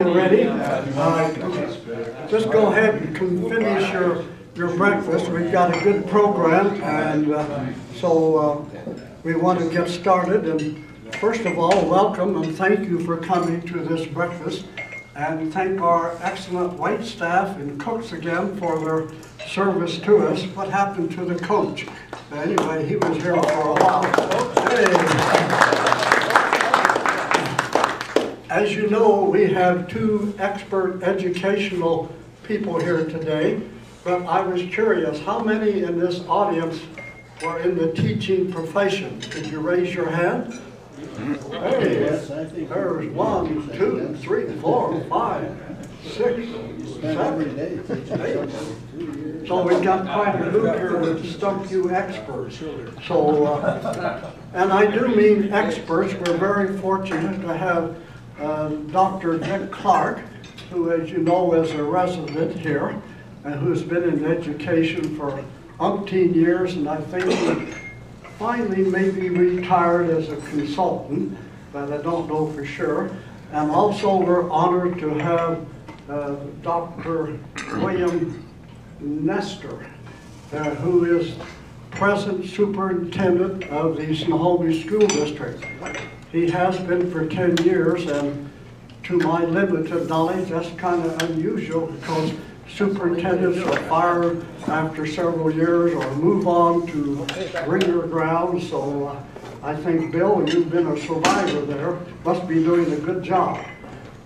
you're ready, just go ahead and finish your breakfast. We've got a good program, and so we want to get started. And first of all, welcome and thank you for coming to this breakfast. And thank our excellent wait staff and cooks again for their service to us. What happened to the coach? Anyway, he was here for a while. Hey. As you know, we have two expert educational people here today, but I was curious, how many in this audience were in the teaching profession? Could you raise your hand? Hey, there's 1, 2, 3, 4, 5, 6, 7, 8. So we've got quite a group here with stump you experts. So, and I do mean experts. We're very fortunate to have Dr. Dick Clark, who, as you know, is a resident here and who's been in education for umpteen years, and I think he finally maybe retired as a consultant, but I don't know for sure. And also we're honored to have Dr. William Mester, who is present superintendent of the Snohomish School District. He has been for 10 years, and to my limited knowledge, that's kind of unusual because superintendents are fired after several years or move on to greener ground. So I think, Bill, you've been a survivor there, must be doing a good job.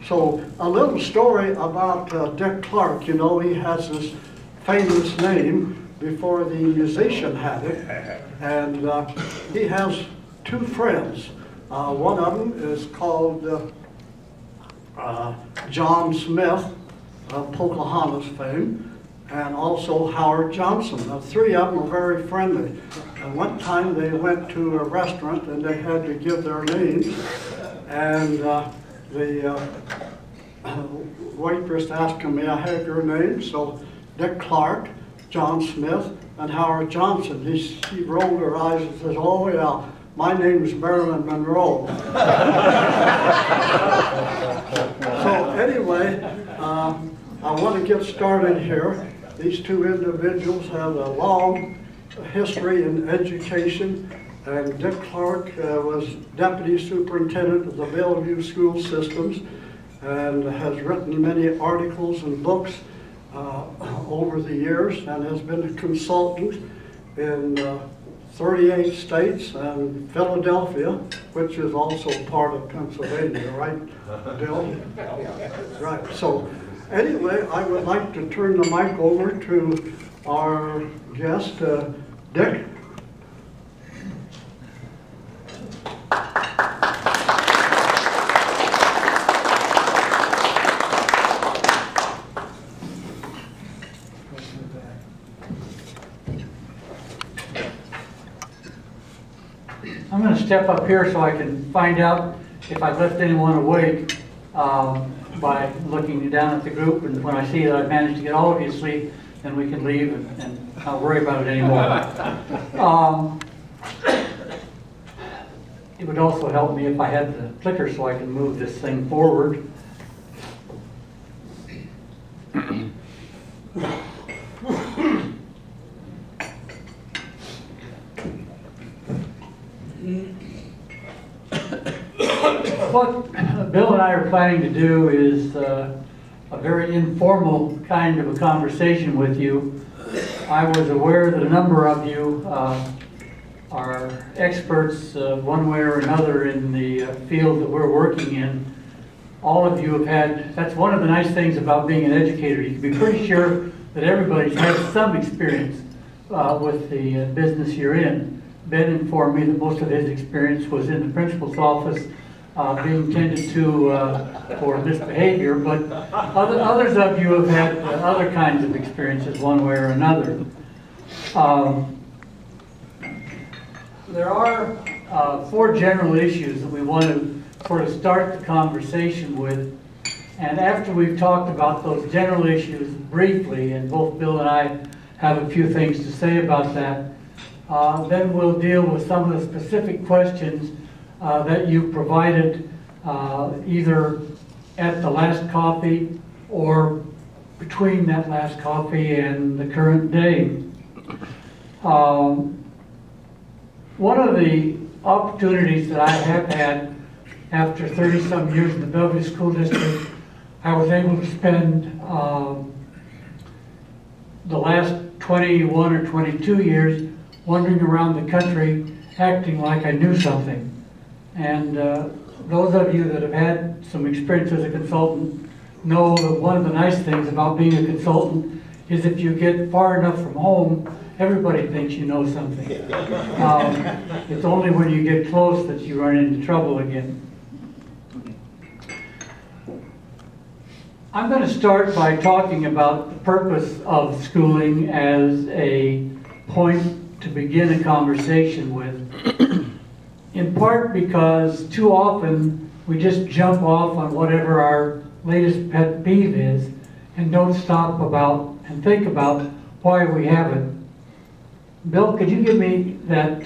So a little story about Dick Clark. You know, he has this famous name before the musician had it, and he has two friends. One of them is called John Smith, of Pocahontas fame, and also Howard Johnson. The three of them were very friendly. And one time they went to a restaurant and they had to give their names, and the waitress asked him, "May I have your name?" So Dick Clark, John Smith, and Howard Johnson. She rolled her eyes and says, "Oh yeah, my name is Marilyn Monroe." So anyway, I want to get started here. These two individuals have a long history in education, and Dick Clark was Deputy Superintendent of the Bellevue School Systems and has written many articles and books over the years, and has been a consultant in 38 states and Philadelphia, which is also part of Pennsylvania, right, Bill? Right. So anyway, I would like to turn the mic over to our guest, Dick. I'm going to step up here so I can find out if I've left anyone awake by looking down at the group, and when I see that I've managed to get all of you asleep, then we can leave and not worry about it anymore. It would also help me if I had the clicker so I can move this thing forward. What Bill and I are planning to do is a very informal kind of a conversation with you. I was aware that a number of you are experts one way or another in the field that we're working in. All of you have had, that's one of the nice things about being an educator. You can be pretty sure that everybody's had some experience with the business you're in. Ben informed me that most of his experience was in the principal's office being tended to for misbehavior, but others of you have had other kinds of experiences one way or another. There are 4 general issues that we want to sort of start the conversation with, and after we've talked about those general issues briefly, and both Bill and I have a few things to say about that, then we'll deal with some of the specific questions that you provided either at the last coffee or between that last coffee and the current day. One of the opportunities that I have had after 30-some years in the Bellevue School District, I was able to spend the last 21 or 22 years wandering around the country acting like I knew something. And those of you that have had some experience as a consultant know that one of the nice things about being a consultant is if you get far enough from home, everybody thinks you know something. It's only when you get close that you run into trouble again. I'm going to start by talking about the purpose of schooling as a point to begin a conversation with. In part because too often we just jump off on whatever our latest pet peeve is and don't stop about and think about why we have it. Bill, could you give me that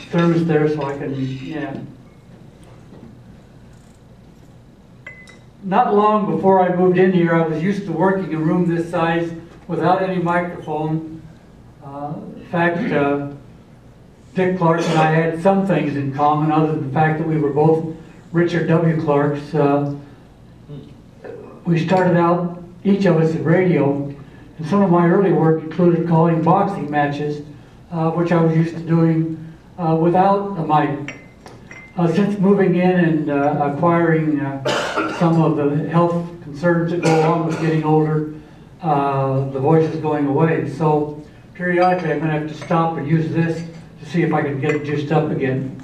thermos there so I can, yeah. Not long before I moved in here, I was used to working in a room this size without any microphone. In fact, Dick Clark and I had some things in common other than the fact that we were both Richard W. Clarks. We started out, each of us, in radio, and some of my early work included calling boxing matches, which I was used to doing without a mic. Since moving in and acquiring some of the health concerns that go along with getting older, the voice is going away. So periodically I'm going to have to stop and use this to see if I can get it juiced up again.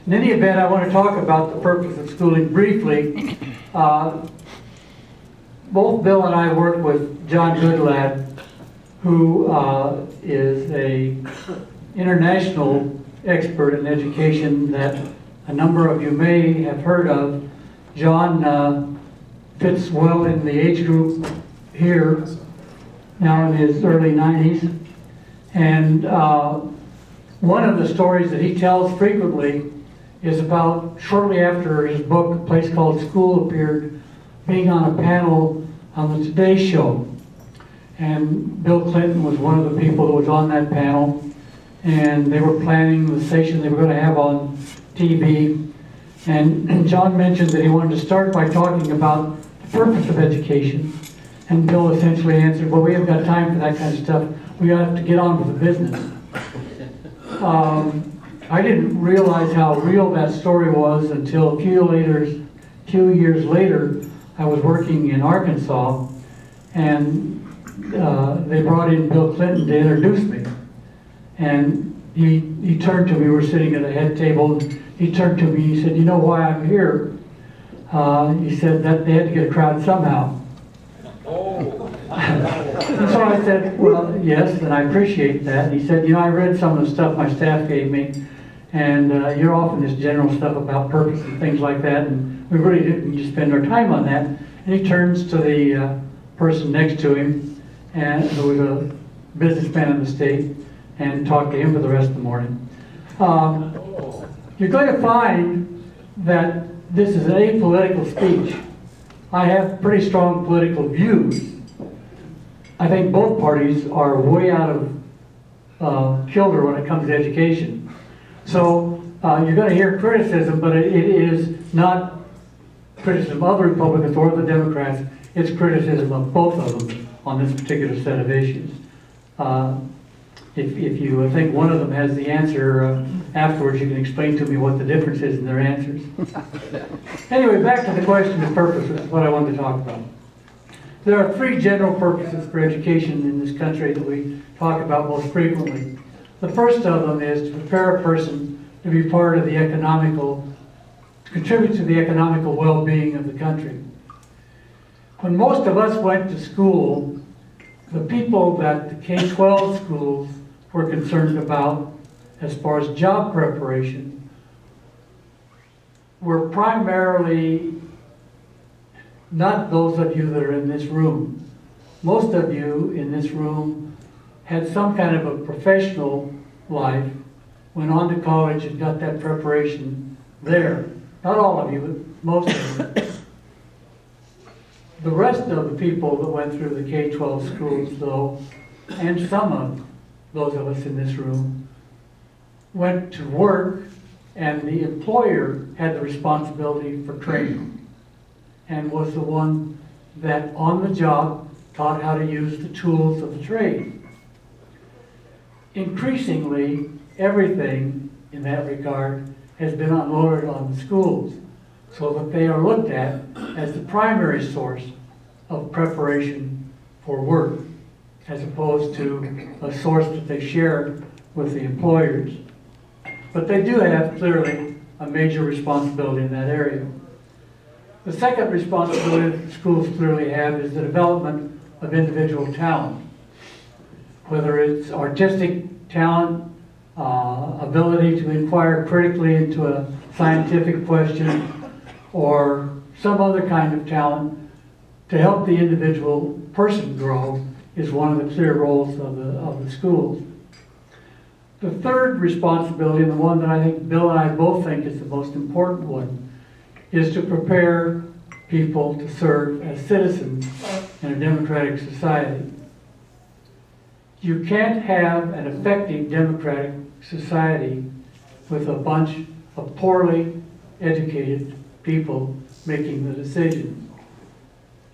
In any event, I want to talk about the purpose of schooling briefly. Both Bill and I worked with John Goodlad, who is an international expert in education that a number of you may have heard of. John fits well in the age group here, now in his early 90s. And one of the stories that he tells frequently is about shortly after his book, A Place Called School, appeared, being on a panel on the Today Show. And Bill Clinton was one of the people that was on that panel. And they were planning the station they were going to have on TV. And John mentioned that he wanted to start by talking about the purpose of education. And Bill essentially answered, well, we haven't got time for that kind of stuff. We have to get on with the business. I didn't realize how real that story was until a few years later, I was working in Arkansas, and they brought in Bill Clinton to introduce me. And he turned to me, we were sitting at a head table, and he turned to me, he said, you know why I'm here? He said that they had to get a crowd somehow. And so I said, well, yes, and I appreciate that. And he said, you know, I read some of the stuff my staff gave me, and you're often this general stuff about purpose and things like that, and we really didn't just spend our time on that. And he turns to the person next to him, and who was a businessman in the state, and talked to him for the rest of the morning. You're going to find that this is an apolitical speech. I have pretty strong political views. I think both parties are way out of kilter when it comes to education. So you're going to hear criticism, but it is not criticism of the Republicans or the Democrats. It's criticism of both of them on this particular set of issues. If you think one of them has the answer, afterwards you can explain to me what the difference is in their answers. Anyway, back to the question of purpose, which is what I wanted to talk about. There are three general purposes for education in this country that we talk about most frequently. The first of them is to prepare a person to be part of the to contribute to the economical well-being of the country. When most of us went to school, the people that the K-12 schools were concerned about as far as job preparation were primarily not those of you that are in this room. Most of you in this room had some kind of a professional life, went on to college and got that preparation there. Not all of you, but most of you. The rest of the people that went through the K-12 schools, though, and some of those of us in this room, went to work, and the employer had the responsibility for training and was the one that on the job taught how to use the tools of the trade. Increasingly, everything in that regard has been unloaded on the schools so that they are looked at as the primary source of preparation for work, as opposed to a source that they share with the employers. But they do have, clearly, a major responsibility in that area. The second responsibility that schools clearly have is the development of individual talent. Whether it's artistic talent, ability to inquire critically into a scientific question, or some other kind of talent to help the individual person grow is one of the clear roles of the schools. The third responsibility, and the one that I think Bill and I both think is the most important one, is to prepare people to serve as citizens in a democratic society. You can't have an effective democratic society with a bunch of poorly educated people making the decisions.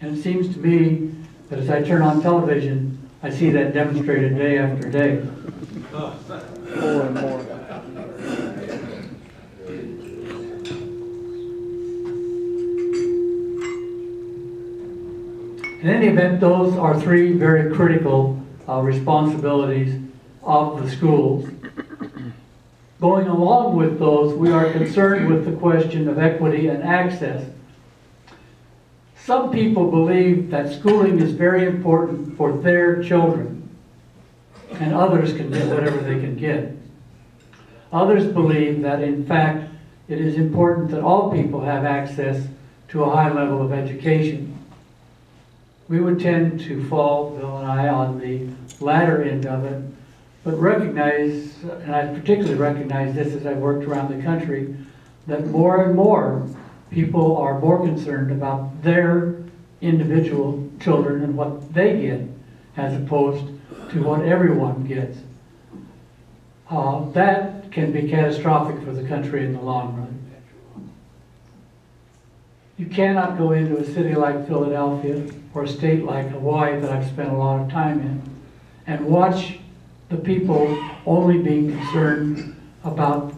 And it seems to me that as I turn on television, I see that demonstrated day after day. More and more. In any event, those are three very critical responsibilities of the schools. Going along with those, we are concerned with the question of equity and access. Some people believe that schooling is very important for their children, and others can get whatever they can get. Others believe that, in fact, it is important that all people have access to a high level of education. We would tend to fall, Bill and I, on the latter end of it, but recognize, and I particularly recognize this as I've worked around the country, that more and more people are more concerned about their individual children and what they get, as opposed to what everyone gets. That can be catastrophic for the country in the long run. You cannot go into a city like Philadelphia or a state like Hawaii that I've spent a lot of time in and watch the people only being concerned about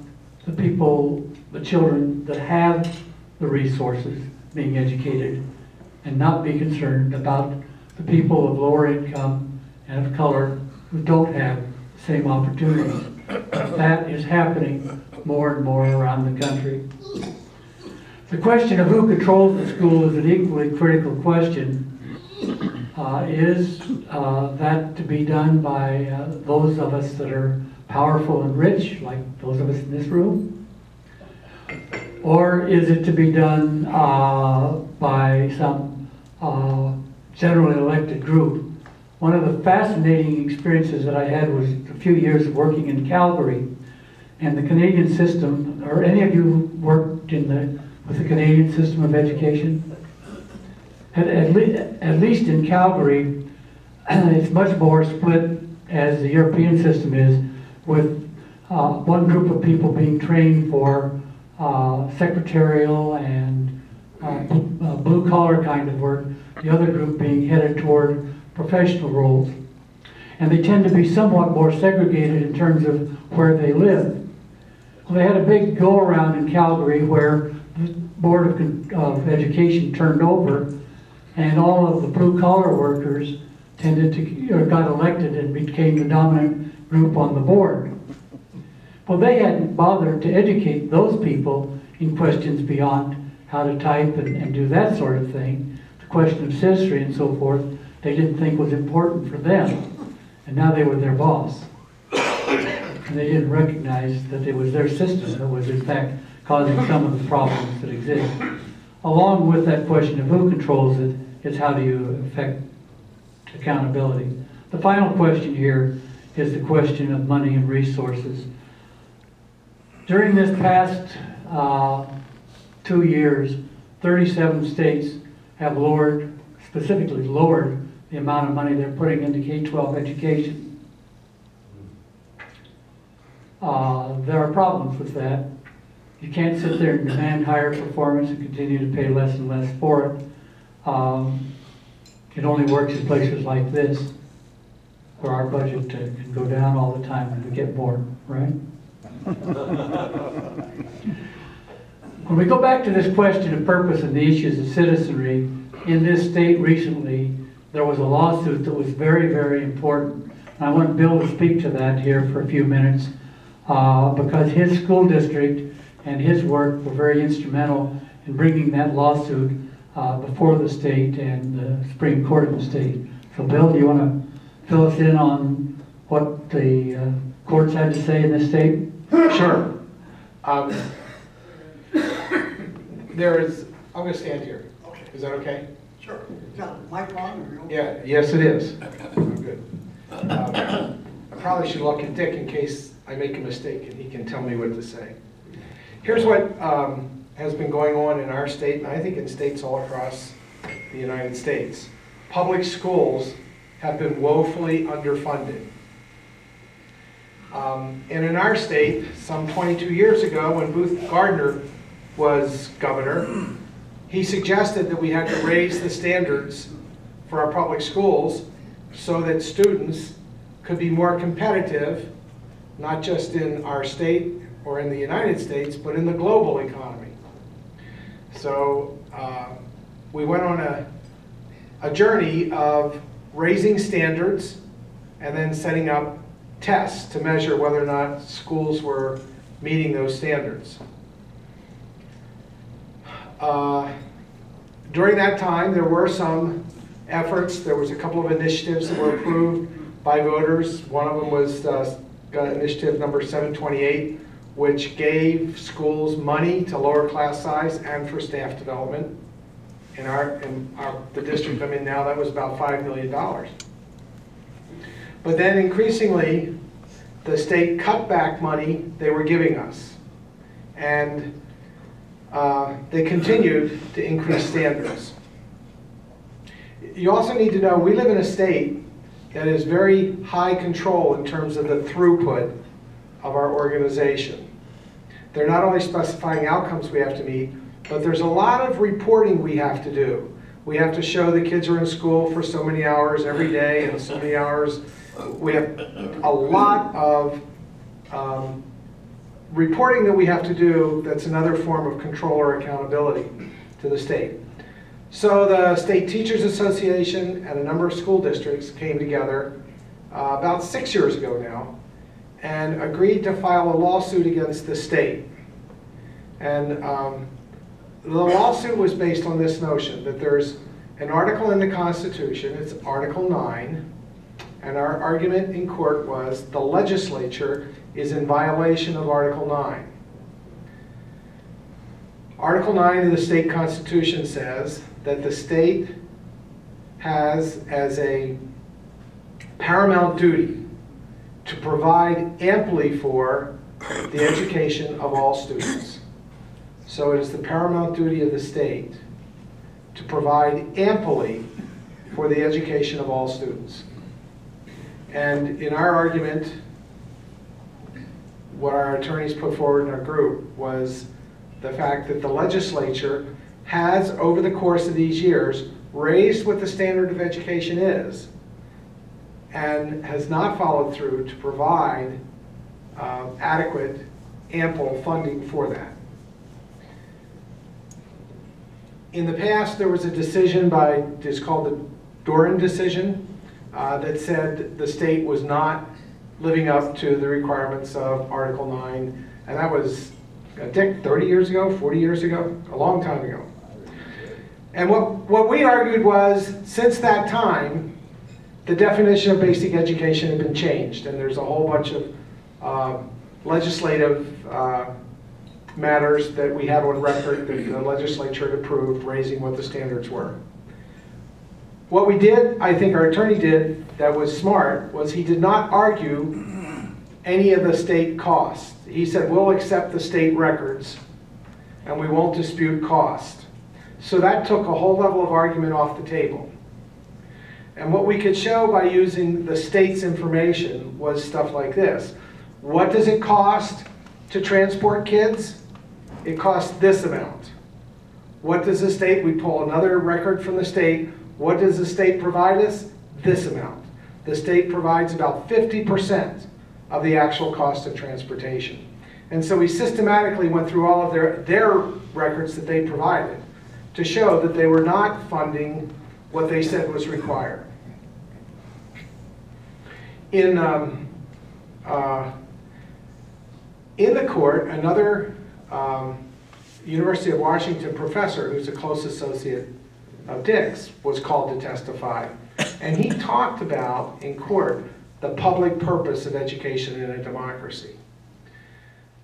the people, the children that have the resources being educated, and not be concerned about the people of lower income and of color who don't have the same opportunities. That is happening more and more around the country. The question of who controls the school is an equally critical question. Is that to be done by those of us that are powerful and rich, like those of us in this room? Or is it to be done by some generally elected group? One of the fascinating experiences that I had was a few years of working in Calgary, and the Canadian system, or any of you worked with the Canadian system of education? At least in Calgary, it's much more split as the European system is, with one group of people being trained for secretarial and blue-collar kind of work, the other group being headed toward professional roles. And they tend to be somewhat more segregated in terms of where they live. Well, they had a big go-around in Calgary where the Board of Education turned over, and all of the blue-collar workers tended to, or got elected and became the dominant group on the board. Well, they hadn't bothered to educate those people in questions beyond how to type and do that sort of thing. The question of history and so forth, they didn't think was important for them. And now they were their boss. And they didn't recognize that it was their system that was in fact causing some of the problems that exist. Along with that question of who controls it is how do you affect accountability. The final question here is the question of money and resources. During this past 2 years, 37 states have specifically lowered the amount of money they're putting into K-12 education. There are problems with that. You can't sit there and demand higher performance and continue to pay less and less for it. It only works in places like this, where our budget can go down all the time and we get more, right? When we go back to this question of purpose and the issues of citizenry, in this state recently, there was a lawsuit that was very, very important. And I want Bill to speak to that here for a few minutes, because his school district and his work were very instrumental in bringing that lawsuit before the state and the Supreme Court of the state. So Bill, do you want to fill us in on what the courts had to say in this state? Sure. I'm going to stand here. Okay. Is that okay? Sure. Got a mic on? Or you Yeah, yes it is. I'm good. I probably should look at Dick in case I make a mistake and he can tell me what to say. Here's what has been going on in our state, and I think in states all across the United States. Public schools have been woefully underfunded. And in our state, some 22 years ago, when Booth Gardner was governor, he suggested that we had to raise the standards for our public schools so that students could be more competitive, not just in our state or in the United States, but in the global economy. So we went on a journey of raising standards and then setting up tests to measure whether or not schools were meeting those standards. During that time, there were some efforts. There was a couple of initiatives that were approved by voters. One of them was initiative number 728, which gave schools money to lower class size and for staff development. In the district I'm in now, that was about $5 million. But then increasingly, the state cut back money they were giving us. And they continued to increase standards. You also need to know we live in a state that is very high control in terms of the throughput of our organization. They're not only specifying outcomes we have to meet, but there's a lot of reporting we have to do. We have to show the kids are in school for so many hours every day and so many hours. We have a lot of reporting that we have to do that's another form of control or accountability to the state. So the State Teachers Association and a number of school districts came together about 6 years ago now and agreed to file a lawsuit against the state. And the lawsuit was based on this notion that there's an article in the Constitution, it's Article 9, and our argument in court was the legislature is in violation of Article 9. Article 9 of the state constitution says that the state has as a paramount duty to provide amply for the education of all students. So it is the paramount duty of the state to provide amply for the education of all students. And in our argument, what our attorneys put forward in our group was the fact that the legislature has, over the course of these years, raised what the standard of education is and has not followed through to provide adequate, ample funding for that. In the past, there was a decision it's called the Doran decision, that said the state was not living up to the requirements of Article 9, and that was, Dick, 30 years ago, 40 years ago, a long time ago. And what we argued was, since that time, the definition of basic education had been changed, and there's a whole bunch of legislative matters that we have on record that the legislature had approved, raising what the standards were. What we did, I think our attorney did, that was smart was he did not argue any of the state costs. He said, we'll accept the state records and we won't dispute cost. So that took a whole level of argument off the table. And what we could show by using the state's information was stuff like this. What does it cost to transport kids? It costs this amount. What does the state, we pull another record from the state, what does the state provide us? This amount. The state provides about 50% of the actual cost of transportation. And so we systematically went through all of their records that they provided to show that they were not funding what they said was required. In the court, another University of Washington professor, who's a close associate of Dick's, was called to testify. And he talked about, in court, the public purpose of education in a democracy.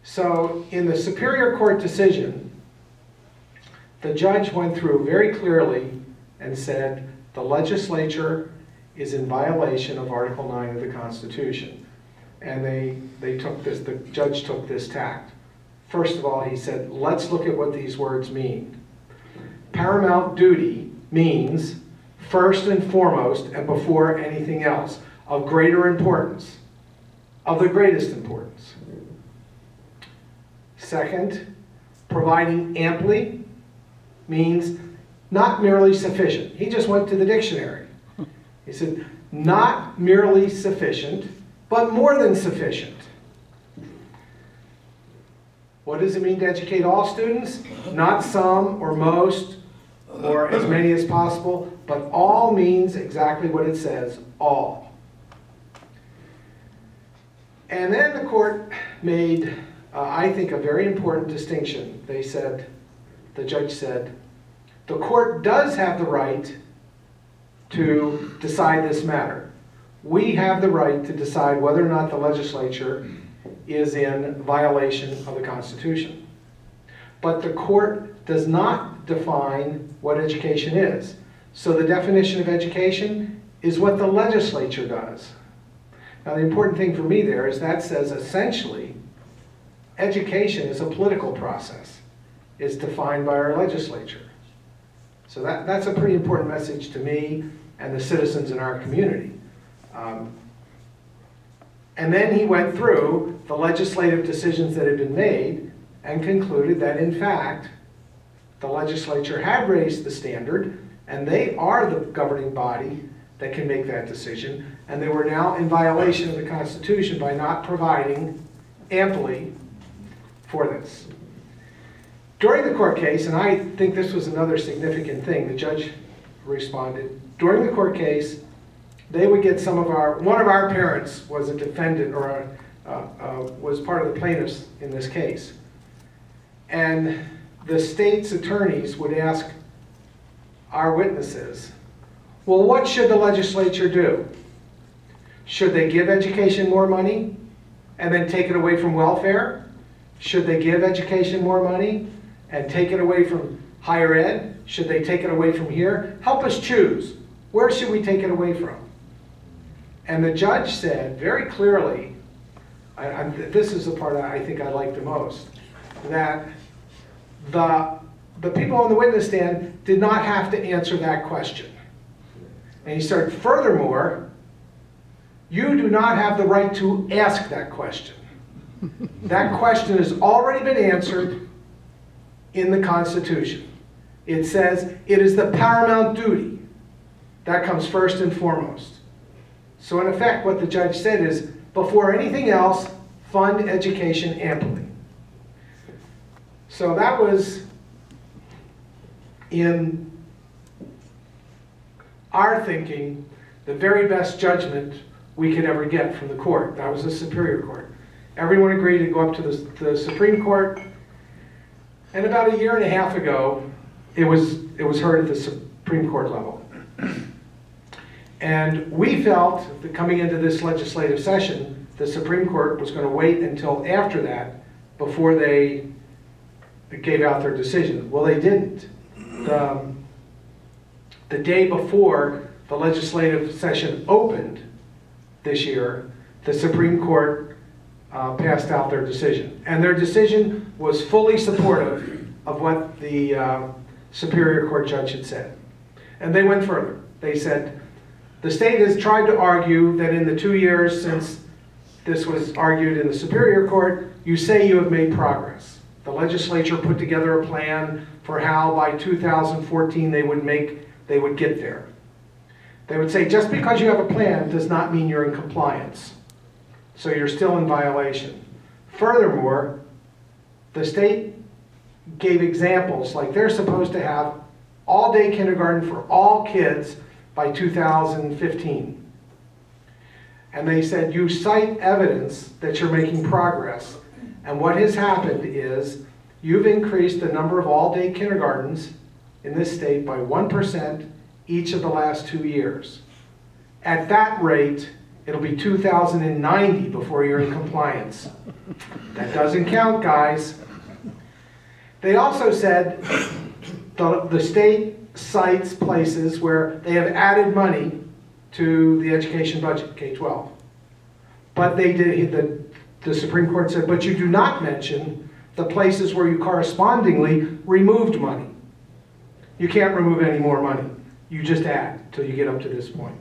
So in the Superior Court decision, the judge went through very clearly and said the legislature is in violation of Article 9 of the Constitution. And the judge took this tact. First of all, he said, let's look at what these words mean. Paramount duty means first and foremost and before anything else, of greater importance, of the greatest importance. Second, providing amply means not merely sufficient. He just went to the dictionary. He said, not merely sufficient, but more than sufficient. What does it mean to educate all students? Not some or most or as many as possible, but all means exactly what it says, all. And then the court made, I think, a very important distinction. They said, the judge said, the court does have the right to decide this matter. We have the right to decide whether or not the legislature is in violation of the Constitution. But the court does not define what education is. So the definition of education is what the legislature does. Now the important thing for me there is that says essentially education is a political process. It's defined by our legislature. So that's a pretty important message to me and the citizens in our community. And then he went through the legislative decisions that had been made and concluded that, in fact, the legislature had raised the standard, and they are the governing body that can make that decision, and they were now in violation of the Constitution by not providing amply for this. During the court case, and I think this was another significant thing, the judge responded, during the court case, they would get one of our parents was a defendant or was part of the plaintiffs in this case. And the state's attorneys would ask our witnesses, well, what should the legislature do? Should they give education more money and then take it away from welfare? Should they give education more money and take it away from higher ed? Should they take it away from here? Help us choose. Where should we take it away from? And the judge said very clearly, this is the part I think I like the most, that the people on the witness stand did not have to answer that question. And he said, furthermore, you do not have the right to ask that question. That question has already been answered in the Constitution. It says it is the paramount duty. That comes first and foremost. So in effect, what the judge said is, before anything else, fund education amply. So that was, in our thinking, the very best judgment we could ever get from the court. That was the Superior Court. Everyone agreed to go up to the Supreme Court, and about a year and a half ago, it was heard at the Supreme Court level. And we felt that coming into this legislative session, the Supreme Court was going to wait until after that before they gave out their decision. Well, they didn't. The day before the legislative session opened this year, the Supreme Court passed out their decision. And their decision was fully supportive of what the Superior Court judge had said. And they went further. They said, the state has tried to argue that in the 2 years since this was argued in the Superior Court, you say you have made progress. The legislature put together a plan for how by 2014 they would get there. They would say, just because you have a plan does not mean you're in compliance. So you're still in violation. Furthermore, the state gave examples, like they're supposed to have all-day kindergarten for all kids by 2015. And they said, you cite evidence that you're making progress. And what has happened is you've increased the number of all-day kindergartens in this state by 1% each of the last 2 years. At that rate, it'll be 2090 before you're in compliance. That doesn't count, guys. They also said the state cites places where they have added money to the education budget, K-12. But they did, the Supreme Court said, but you do not mention the places where you correspondingly removed money. You can't remove any more money. You just add till you get up to this point.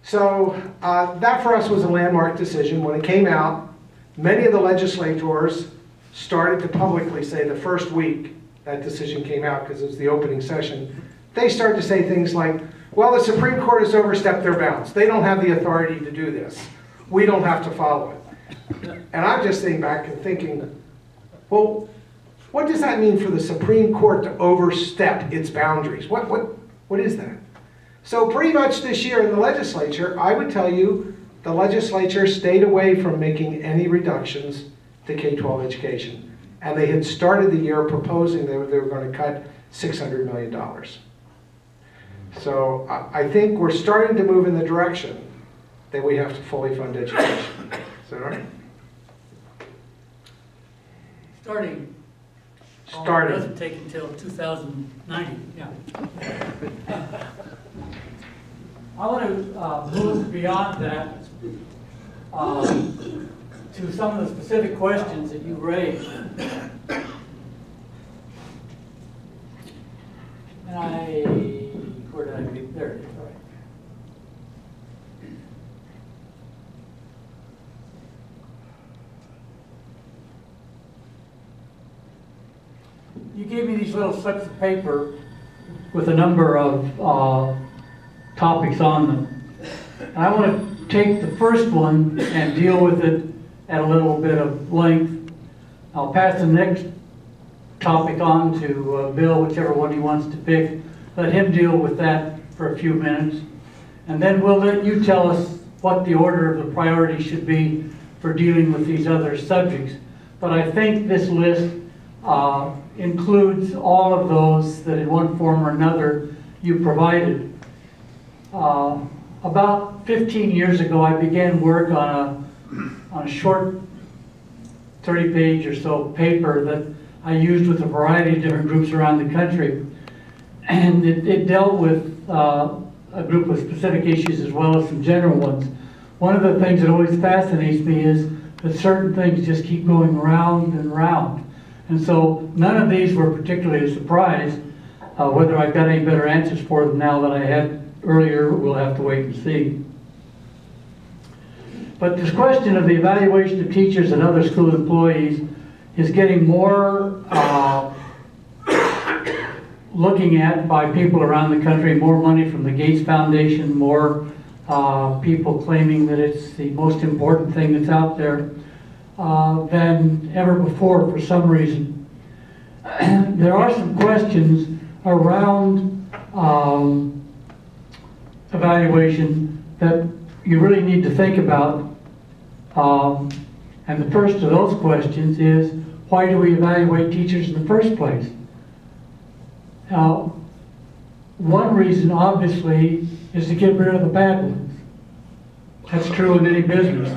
So that for us was a landmark decision. When it came out, many of the legislators started to publicly say the first week that decision came out, because it was the opening session, they started to say things like, well, the Supreme Court has overstepped their bounds. They don't have the authority to do this. We don't have to follow it. And I'm just sitting back and thinking, well, what does that mean for the Supreme Court to overstep its boundaries? What is that? So pretty much this year in the legislature, I would tell you, the legislature stayed away from making any reductions to K-12 education. And they had started the year proposing they were going to cut $600 million. So I think we're starting to move in the direction that we have to fully fund education. Is that all right? Starting. Starting. It doesn't take until 2090, yeah. I want to move beyond that to some of the specific questions that you raised. And where did I get? There it is, all right. You gave me these little slips of paper with a number of topics on them. And I want to take the first one and deal with it at a little bit of length. I'll pass the next topic on to Bill, whichever one he wants to pick. Let him deal with that for a few minutes. And then we'll let you tell us what the order of the priority should be for dealing with these other subjects. But I think this list includes all of those that in one form or another you provided. About 15 years ago, I began work on a short 30-page or so paper that I used with a variety of different groups around the country. And it dealt with a group of specific issues as well as some general ones. One of the things that always fascinates me is that certain things just keep going round and round. And so none of these were particularly a surprise. Whether I've got any better answers for them now than I had earlier, we'll have to wait and see. But this question of the evaluation of teachers and other school employees is getting more looking at by people around the country, more money from the Gates Foundation, more people claiming that it's the most important thing that's out there than ever before for some reason. There are some questions around evaluation that you really need to think about. And the first of those questions is, why do we evaluate teachers in the first place? Now, one reason, obviously, is to get rid of the bad ones. That's true in any business.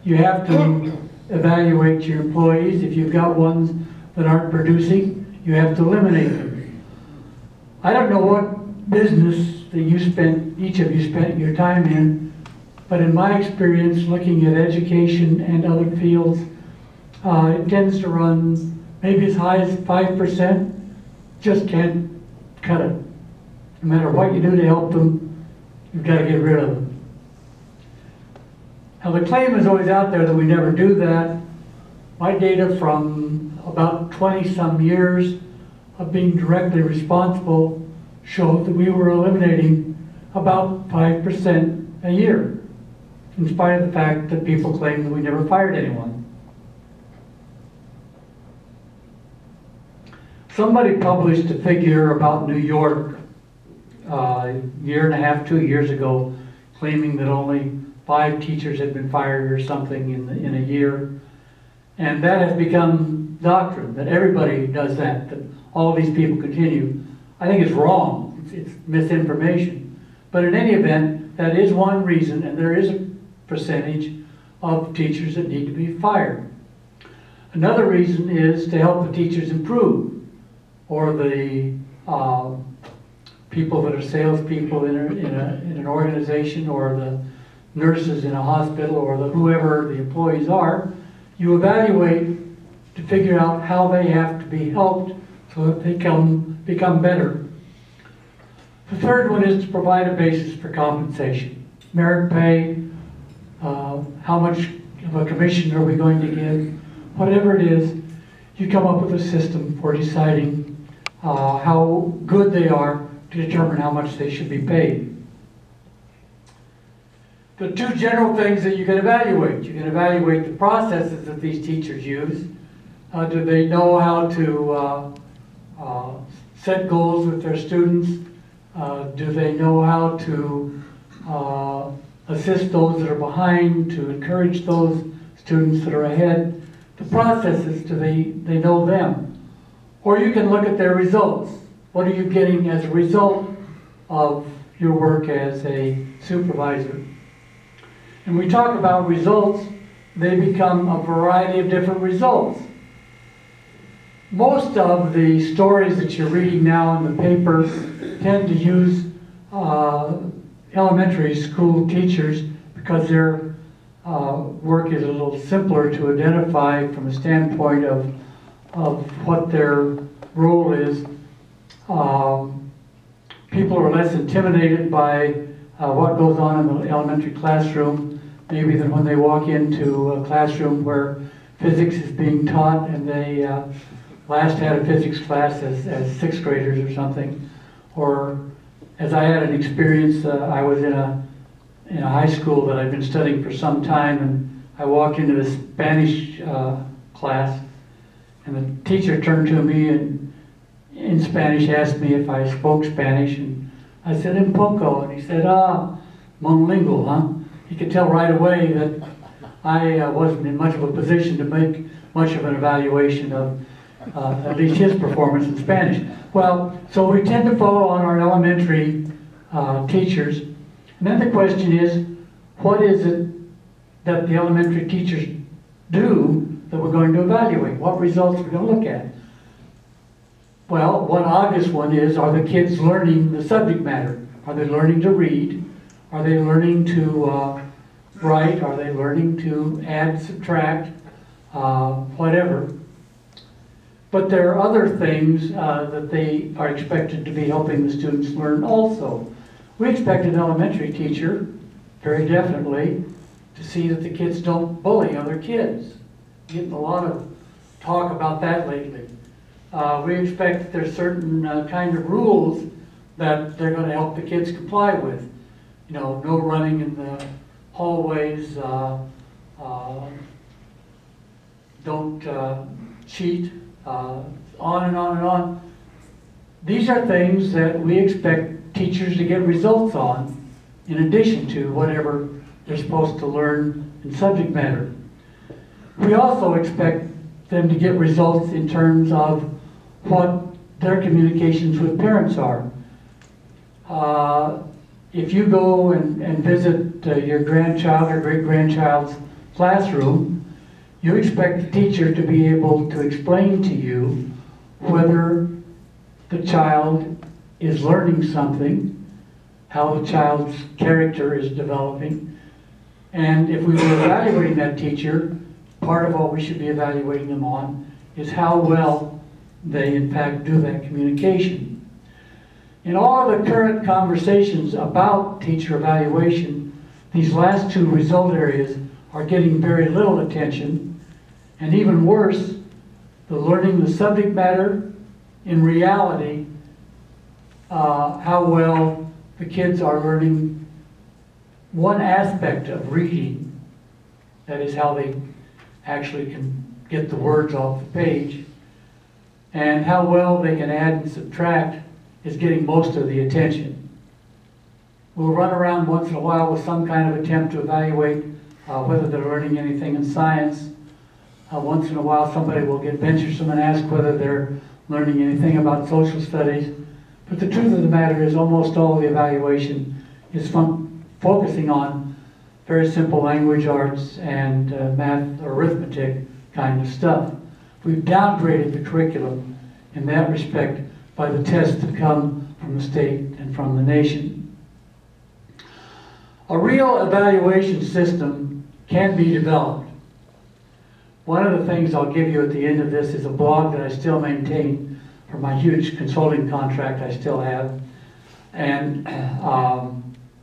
You have to evaluate your employees. If you've got ones that aren't producing, you have to eliminate them. I don't know what business that each of you spent your time in, but in my experience looking at education and other fields, it tends to run maybe as high as 5%. Just can't cut it. No matter what you do to help them, you've got to get rid of them. Now the claim is always out there that we never do that. My data from about 20-some years of being directly responsible showed that we were eliminating about 5% a year, in spite of the fact that people claim that we never fired anyone. Somebody published a figure about New York a year and a half, 2 years ago, claiming that only 5 teachers had been fired or something in a year. And that has become doctrine, that everybody does that all these people continue. I think it's wrong. It's misinformation. But in any event, that is one reason, and there is a percentage of teachers that need to be fired. Another reason is to help the teachers improve, or the people that are salespeople in an organization, or the nurses in a hospital, or whoever the employees are. You evaluate to figure out how they have to be helped so that they can become better. The third one is to provide a basis for compensation. Merit pay, how much of a commission are we going to give, whatever it is, you come up with a system for deciding how good they are to determine how much they should be paid. The 2 general things that you can evaluate. You can evaluate the processes that these teachers use. Do they know how to set goals with their students? Do they know how to assist those that are behind, to encourage those students that are ahead? The processes, do they know them? Or you can look at their results. What are you getting as a result of your work as a supervisor? And we talk about results, they become a variety of different results. Most of the stories that you're reading now in the paper tend to use elementary school teachers because their work is a little simpler to identify from a standpoint of what their role is. People are less intimidated by what goes on in the elementary classroom, maybe than when they walk into a classroom where physics is being taught and they last had a physics class as 6th graders or something. Or as I had an experience, I was in a high school that I'd been studying for some time, and I walked into the Spanish class, and the teacher turned to me and in Spanish asked me if I spoke Spanish, and I said, "Un poco," and he said, monolingual, huh? He could tell right away that I wasn't in much of a position to make much of an evaluation of at least his performance in Spanish. Well, so we tend to follow on our elementary teachers. And then the question is, what is it that the elementary teachers do that we're going to evaluate? What results we're going to look at? Well, one obvious one is, are the kids learning the subject matter? Are they learning to read? Are they learning to write? Are they learning to add, subtract, whatever? But there are other things that they are expected to be helping the students learn also. We expect an elementary teacher, very definitely, to see that the kids don't bully other kids. Getting a lot of talk about that lately. We expect that there's certain kind of rules that they're going to help the kids comply with. You know, no running in the hallways, don't cheat, on and on and on. These are things that we expect teachers to get results on, in addition to whatever they're supposed to learn in subject matter. We also expect them to get results in terms of what their communications with parents are. If you go and visit your grandchild or great-grandchild's classroom, you expect the teacher to be able to explain to you whether the child is learning something, how the child's character is developing. And if we were evaluating that teacher, part of what we should be evaluating them on is how well they in fact do that communication. In all of the current conversations about teacher evaluation, these last two result areas are getting very little attention, and even worse, the learning the subject matter, in reality, how well the kids are learning one aspect of reading, that is how they actually can get the words off the page, and how well they can add and subtract is getting most of the attention. We'll run around once in a while with some kind of attempt to evaluate whether they're learning anything in science. Once in a while somebody will get venturesome and ask whether they're learning anything about social studies. But the truth of the matter is almost all the evaluation is focusing on very simple language arts and math or arithmetic kind of stuff. We've downgraded the curriculum in that respect by the tests that come from the state and from the nation. A real evaluation system can be developed. One of the things I'll give you at the end of this is a blog that I still maintain for my huge consulting contract I still have, and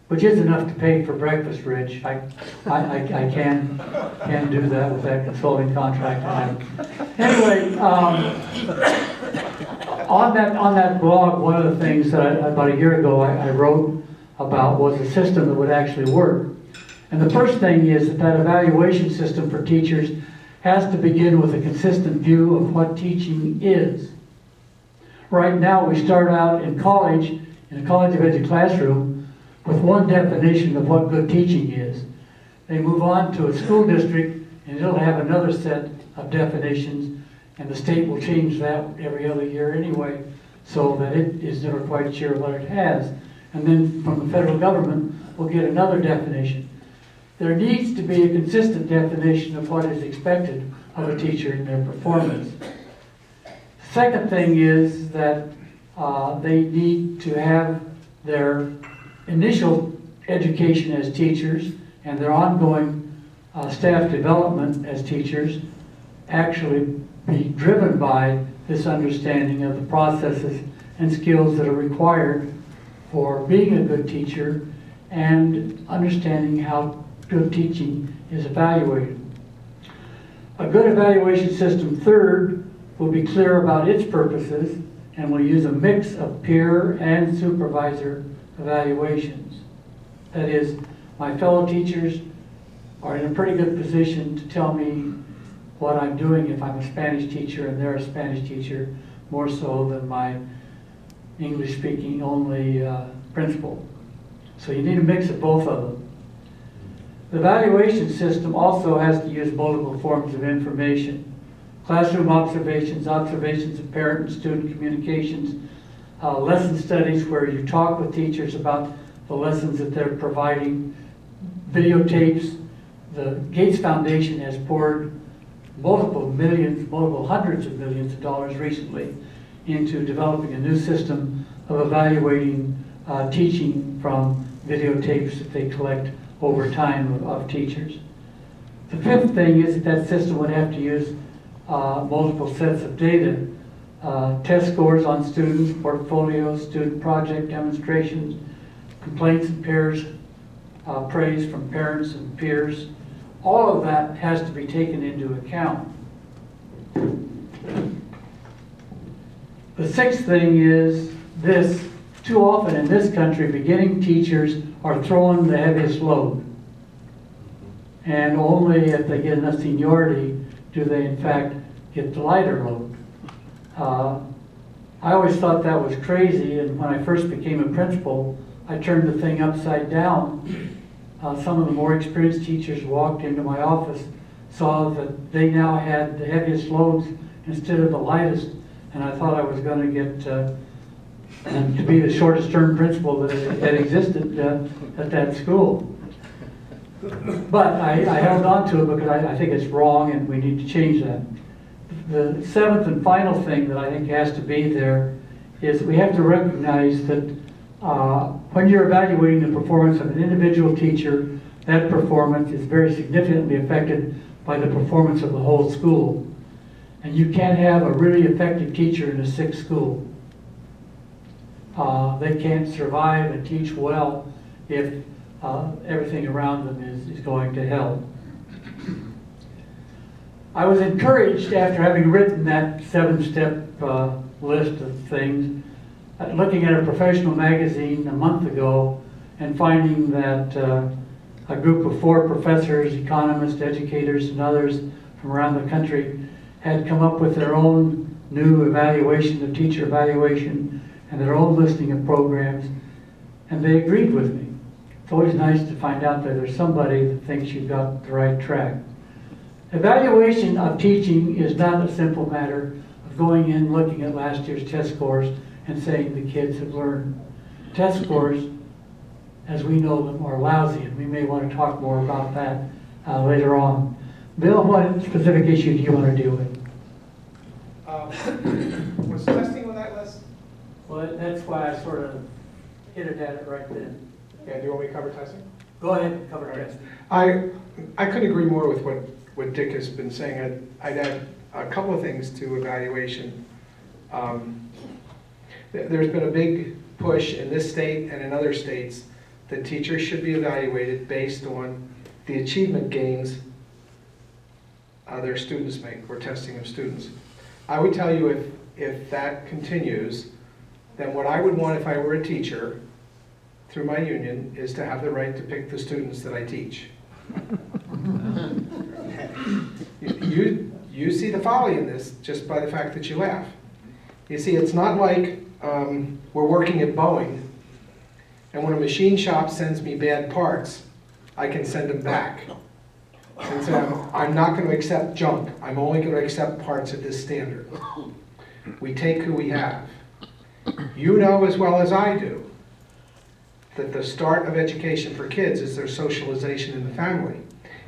which is enough to pay for breakfast, Rich. I can do that with that consulting contract I have. Anyway, on that blog, one of the things that about a year ago I wrote about was a system that would actually work. And the first thing is that evaluation system for teachers has to begin with a consistent view of what teaching is. Right now, we start out in college, in a college-of-ed classroom, with one definition of what good teaching is. They move on to a school district, and it'll have another set of definitions, and the state will change that every other year anyway, so that it is never quite sure what it has. And then from the federal government, we'll get another definition. There needs to be a consistent definition of what is expected of a teacher in their performance. The second thing is that they need to have their initial education as teachers and their ongoing staff development as teachers actually be driven by this understanding of the processes and skills that are required for being a good teacher and understanding how good teaching is evaluated. A good evaluation system, third, will be clear about its purposes and will use a mix of peer and supervisor evaluations. That is, my fellow teachers are in a pretty good position to tell me what I'm doing if I'm a Spanish teacher and they're a Spanish teacher, more so than my English-speaking only principal. So you need a mix of both of them. The evaluation system also has to use multiple forms of information. Classroom observations, observations of parent and student communications, lesson studies where you talk with teachers about the lessons that they're providing, videotapes. The Gates Foundation has poured multiple hundreds of millions of dollars recently into developing a new system of evaluating teaching from videotapes that they collect over time of teachers. The fifth thing is that system would have to use multiple sets of data, test scores on students, portfolios, student project demonstrations, complaints and praise from parents and peers. All of that has to be taken into account. The sixth thing is this: too often in this country, beginning teachers are thrown the heaviest load. And only if they get enough seniority do they in fact get the lighter load. I always thought that was crazy, and when I first became a principal, I turned the thing upside down. Some of the more experienced teachers walked into my office, saw that they now had the heaviest loads instead of the lightest, and I thought I was going to get to be the shortest term principal that existed at that school. But I held on to it because I think it's wrong and we need to change that. The seventh and final thing that I think has to be there is we have to recognize that When you're evaluating the performance of an individual teacher, that performance is very significantly affected by the performance of the whole school. And you can't have a really effective teacher in a sick school. They can't survive and teach well if everything around them is going to hell. I was encouraged after having written that 7-step list of things, looking at a professional magazine a month ago and finding that a group of 4 professors, economists, educators, and others from around the country had come up with their own new evaluation of teacher evaluation and their own listing of programs, and they agreed with me. It's always nice to find out that there's somebody that thinks you've got the right track. Evaluation of teaching is not a simple matter of going in, looking at last year's test scores, and saying the kids have learned. Test scores, as we know them, are lousy, and we may want to talk more about that later on. Bill, what specific issue do you want to deal with? Was testing on that list? Well, that's why I sort of hinted at it right then. Yeah, do you want me to cover testing? Go ahead and cover testing. I couldn't agree more with what Dick has been saying. I'd add a couple of things to evaluation. There's been a big push in this state and in other states that teachers should be evaluated based on the achievement gains their students make, or testing of students. I would tell you if that continues, then what I would want if I were a teacher through my union is to have the right to pick the students that I teach. You see the folly in this just by the fact that you laugh. You see, it's not like we're working at Boeing, and when a machine shop sends me bad parts, I can send them back and say, I'm not going to accept junk. I'm only going to accept parts at this standard. We take who we have. You know as well as I do that the start of education for kids is their socialization in the family.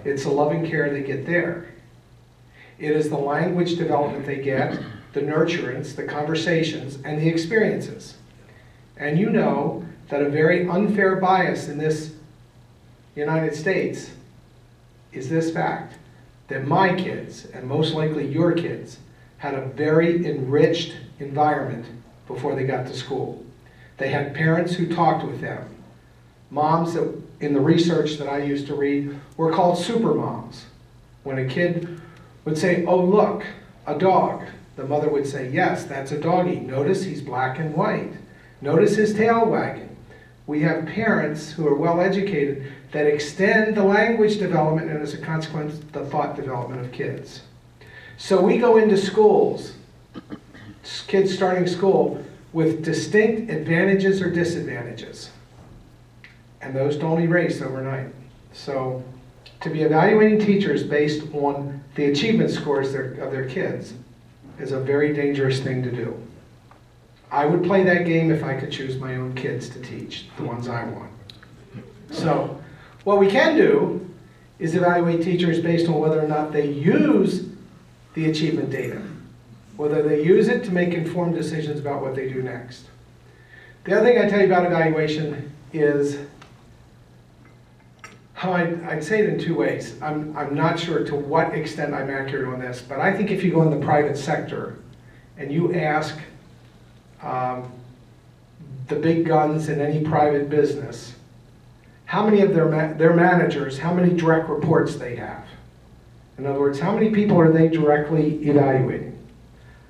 It's the loving care they get there. It is the language development they get, the nurturance, the conversations, and the experiences. And you know that a very unfair bias in this United States is this fact, that my kids, and most likely your kids, had a very enriched environment before they got to school. They had parents who talked with them. Moms that, in the research that I used to read, were called super moms. When a kid would say, oh look, a dog, the mother would say, yes, that's a doggy. Notice he's black and white. Notice his tail wagging. We have parents who are well educated that extend the language development and as a consequence, the thought development of kids. So we go into schools, kids starting school, with distinct advantages or disadvantages. And those don't erase overnight. So to be evaluating teachers based on the achievement scores of their kids is a very dangerous thing to do. I would play that game if I could choose my own kids to teach, the ones I want. So what we can do is evaluate teachers based on whether or not they use the achievement data, whether they use it to make informed decisions about what they do next. The other thing I tell you about evaluation is, I'd say it in 2 ways. I'm not sure to what extent I'm accurate on this, but I think if you go in the private sector and you ask the big guns in any private business, how many of their managers, how many direct reports they have. In other words, how many people are they directly evaluating?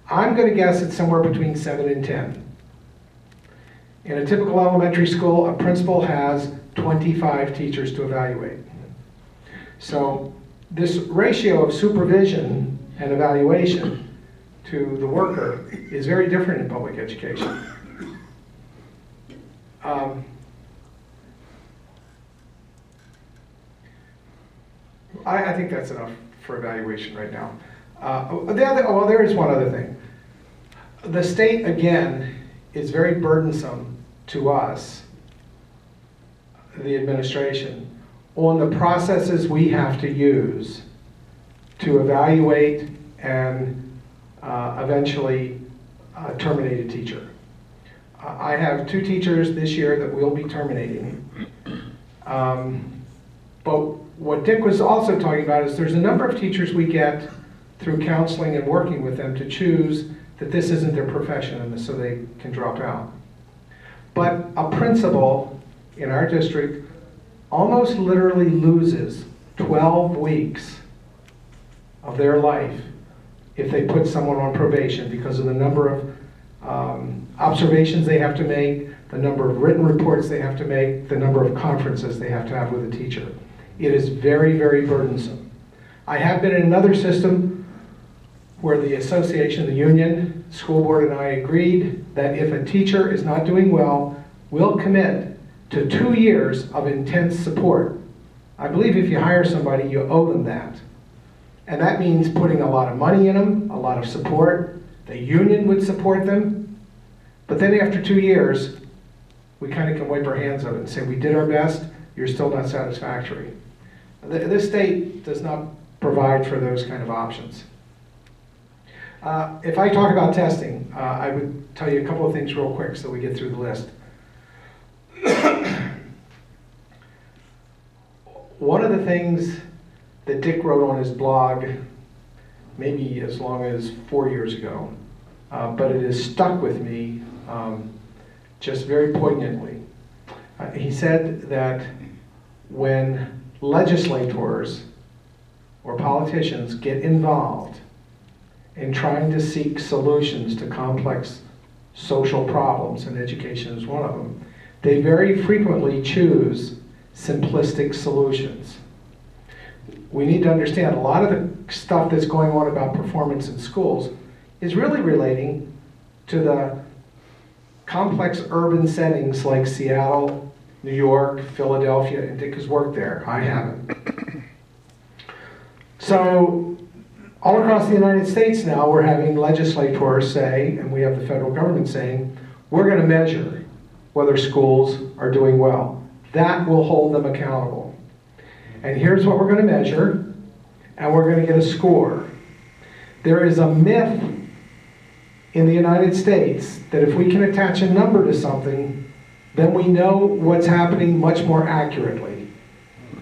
I'm going to guess it's somewhere between 7 and 10. In a typical elementary school, a principal has 25 teachers to evaluate. So this ratio of supervision and evaluation to the worker is very different in public education. I think that's enough for evaluation right now. There is one other thing. The state, again, is very burdensome to us, the administration, on the processes we have to use to evaluate and eventually terminate a teacher. I have 2 teachers this year that we'll be terminating. But what Dick was also talking about is there's a number of teachers we get through counseling and working with them to choose that this isn't their profession and so they can drop out. But a principal in our district almost literally loses 12 weeks of their life if they put someone on probation because of the number of observations they have to make, the number of written reports they have to make, the number of conferences they have to have with a teacher. It is very, very burdensome. I have been in another system where the association, the union, school board, and I agreed that if a teacher is not doing well, we'll commit to 2 years of intense support. I believe if you hire somebody, you owe them that. And that means putting a lot of money in them, a lot of support. The union would support them. But then after 2 years, we kind of can wipe our hands of it and say, we did our best, you're still not satisfactory. This state does not provide for those kind of options. If I talk about testing, I would tell you a couple of things real quick so we get through the list. One of the things that Dick wrote on his blog, maybe as long as 4 years ago, but it has stuck with me just very poignantly. He said that when legislators or politicians get involved in trying to seek solutions to complex social problems, and education is one of them, they very frequently choose simplistic solutions. We need to understand a lot of the stuff that's going on about performance in schools is really relating to the complex urban settings like Seattle, New York, Philadelphia, and Dick has worked there. I haven't. So all across the United States now, we're having legislators say, and we have the federal government saying, we're going to measure whether schools are doing well. That will hold them accountable. And here's what we're going to measure, and we're going to get a score. There is a myth in the United States that if we can attach a number to something, then we know what's happening much more accurately.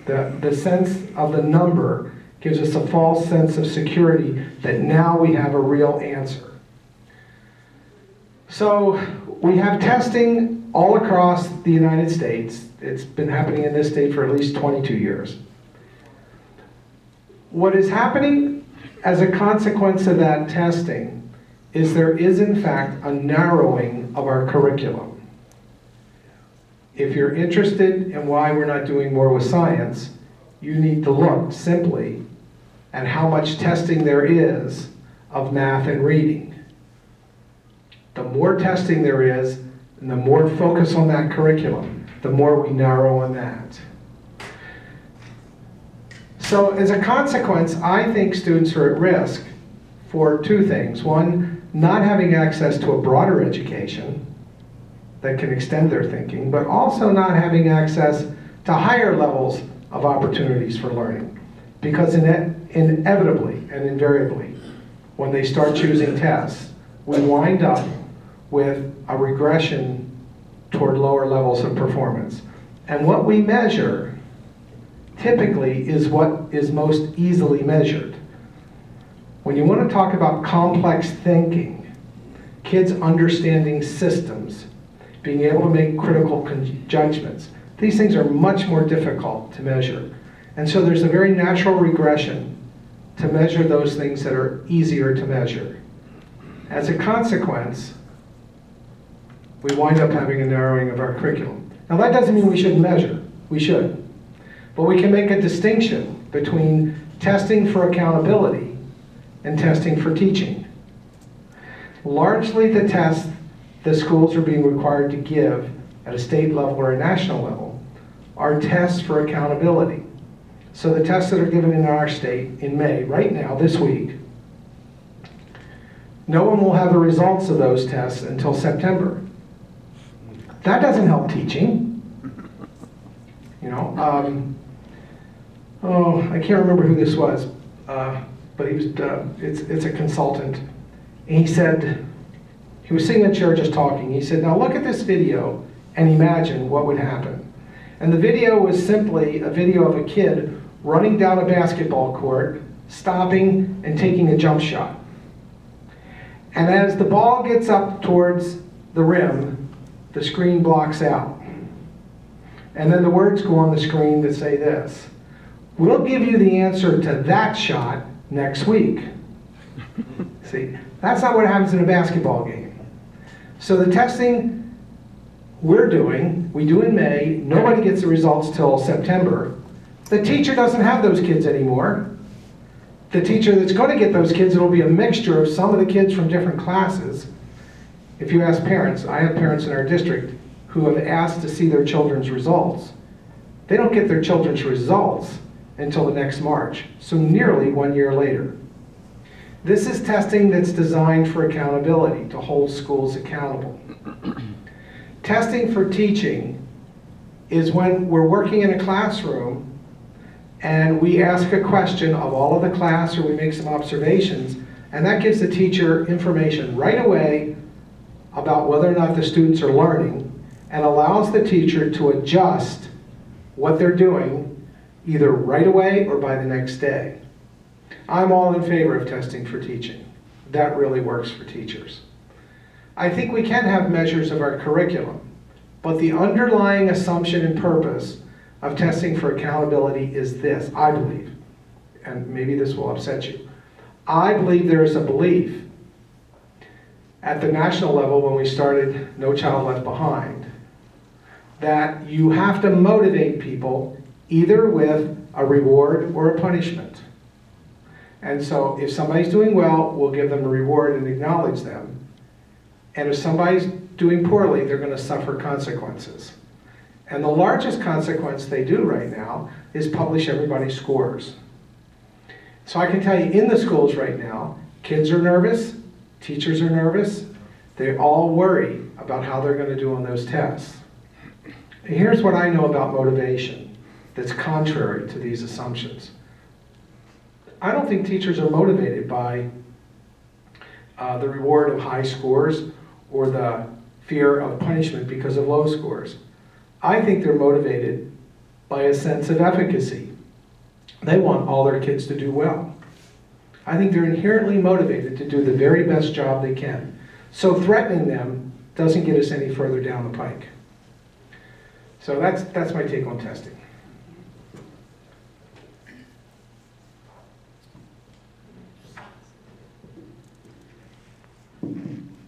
The sense of the number gives us a false sense of security that now we have a real answer. So we have testing all across the United States. It's been happening in this state for at least 22 years. What is happening as a consequence of that testing is there is in fact a narrowing of our curriculum. If you're interested in why we're not doing more with science, you need to look simply at how much testing there is of math and reading. The more testing there is, and the more focus on that curriculum, the more we narrow on that. So as a consequence, I think students are at risk for 2 things. One, not having access to a broader education that can extend their thinking, but also not having access to higher levels of opportunities for learning. Because inevitably and invariably, when they start choosing tests, we wind up with a regression toward lower levels of performance. And what we measure typically is what is most easily measured. When you want to talk about complex thinking, kids understanding systems, being able to make critical judgments, these things are much more difficult to measure. And so there's a very natural regression to measure those things that are easier to measure. As a consequence, we wind up having a narrowing of our curriculum. Now that doesn't mean we shouldn't measure. We should. But we can make a distinction between testing for accountability and testing for teaching. Largely the tests the schools are being required to give at a state level or a national level are tests for accountability. So the tests that are given in our state in May, right now, this week, no one will have the results of those tests until September. That doesn't help teaching. You know, oh, I can't remember who this was, but he was, it's a consultant. And he said, He was sitting in a chair just talking. He said, now look at this video and imagine what would happen. And the video was simply a video of a kid running down a basketball court, stopping and taking a jump shot. And as the ball gets up towards the rim, the screen blocks out. And then the words go on the screen that say this: we'll give you the answer to that shot next week. See, that's not what happens in a basketball game. So the testing we're doing, we do in May, nobody gets the results till September. The teacher doesn't have those kids anymore. The teacher that's going to get those kids, it'll be a mixture of some of the kids from different classes. If you ask parents, I have parents in our district who have asked to see their children's results. They don't get their children's results until the next March, so nearly 1 year later. This is testing that's designed for accountability, to hold schools accountable. Testing for teaching is when we're working in a classroom and we ask a question of all of the class, or we make some observations, and that gives the teacher information right away about whether or not the students are learning, and allows the teacher to adjust what they're doing either right away or by the next day. I'm all in favor of testing for teaching. That really works for teachers. I think we can have measures of our curriculum, but the underlying assumption and purpose of testing for accountability is this, I believe, and maybe this will upset you. I believe there is a belief at the national level, when we started No Child Left Behind, that you have to motivate people either with a reward or a punishment. And so if somebody's doing well, we'll give them a reward and acknowledge them. And if somebody's doing poorly, they're going to suffer consequences. And the largest consequence they do right now is publish everybody's scores. So I can tell you, in the schools right now, kids are nervous, teachers are nervous, they all worry about how they're going to do on those tests. Here's what I know about motivation that's contrary to these assumptions. I don't think teachers are motivated by the reward of high scores or the fear of punishment because of low scores. I think they're motivated by a sense of efficacy. They want all their kids to do well. I think they're inherently motivated to do the very best job they can. So threatening them doesn't get us any further down the pike. So that's my take on testing.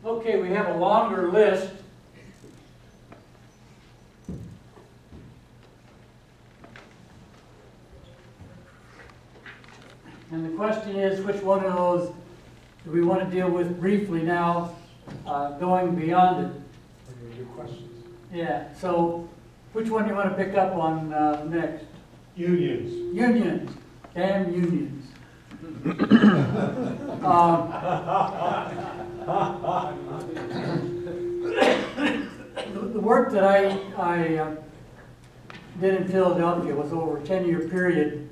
Okay, we have a longer list. And the question is, which one of those do we want to deal with briefly now, going beyond it? Your questions. Yeah, so which one do you want to pick up on next? Unions. Unions. Damn unions. The work that I did in Philadelphia was over a 10-year period.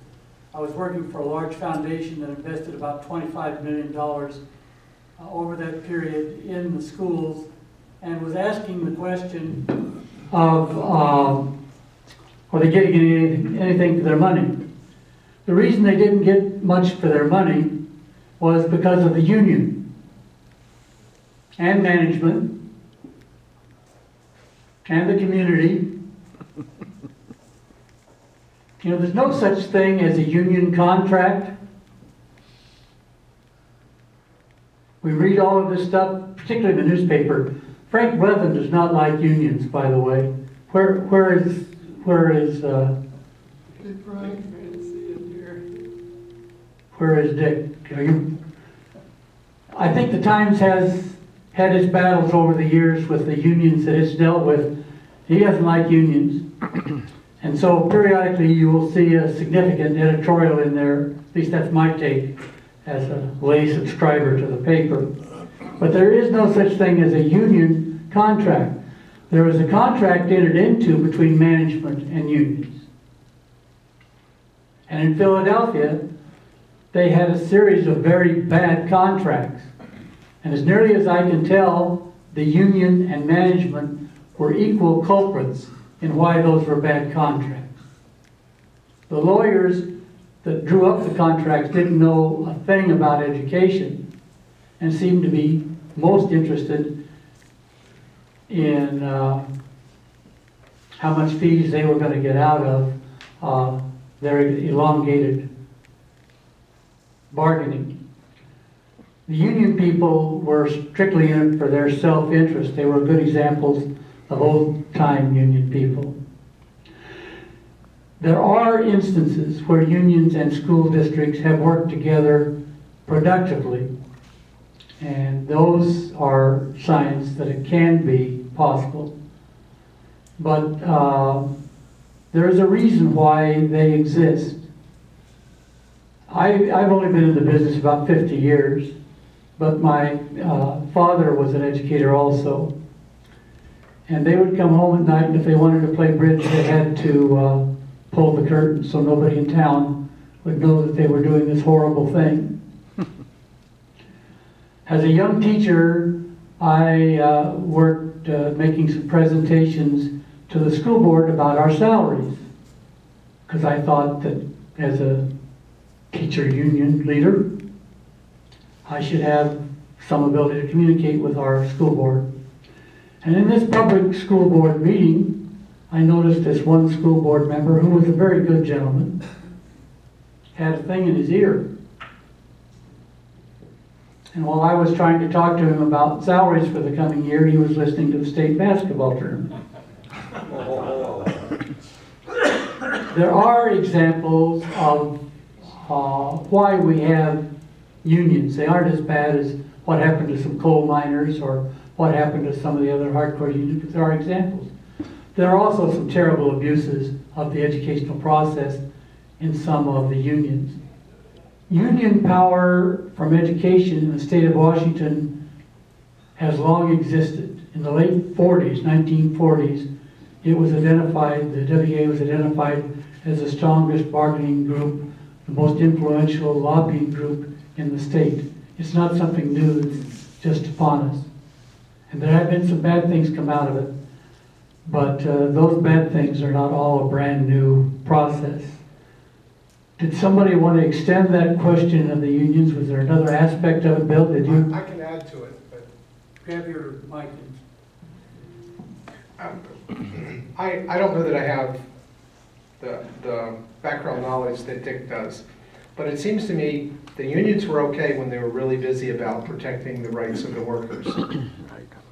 I was working for a large foundation that invested about $25 million over that period in the schools, and was asking the question of, are they getting anything for their money? The reason they didn't get much for their money was because of the union and management and the community. You know, there's no such thing as a union contract. We read all of this stuff, particularly in the newspaper. Frank Blevin does not like unions, by the way. Where is Dick? I think the Times has had its battles over the years with the unions that it's dealt with. He doesn't like unions. And so periodically you will see a significant editorial in there, at least that's my take as a lay subscriber to the paper. But there is no such thing as a union contract. There was a contract entered into between management and unions. And in Philadelphia, they had a series of very bad contracts. And as nearly as I can tell, the union and management were equal culprits in why those were bad contracts. The lawyers that drew up the contracts didn't know a thing about education and seemed to be most interested in how much fees they were going to get out of their elongated bargaining. The union people were strictly in it for their self-interest. They were good examples of old-time union people. There are instances where unions and school districts have worked together productively, and those are signs that it can be possible. But there is a reason why they exist. I've only been in the business about 50 years, but my father was an educator also. And they would come home at night, and if they wanted to play bridge, they had to pull the curtain so nobody in town would know that they were doing this horrible thing. As a young teacher, I worked making some presentations to the school board about our salaries, because I thought that as a teacher union leader, I should have some ability to communicate with our school board. And in this public school board meeting, I noticed this one school board member, who was a very good gentleman, had a thing in his ear. And while I was trying to talk to him about salaries for the coming year, he was listening to the state basketball tournament. There are examples of why we have unions. They aren't as bad as what happened to some coal miners or what happened to some of the other hardcore unions, but there are examples. There are also some terrible abuses of the educational process in some of the unions. Union power from education in the state of Washington has long existed. In the late 40s, 1940s, it was identified, the WA was identified as the strongest bargaining group, the most influential lobbying group in the state. It's not something new that's just upon us. And there have been some bad things come out of it, but those bad things are not all a brand new process. Did somebody want to extend that question of the unions? Was there another aspect of it, Bill? Did you? I can add to it, but Grab your mic. I don't know that I have the background knowledge that Dick does, but it seems to me the unions were okay when they were really busy about protecting the rights of the workers.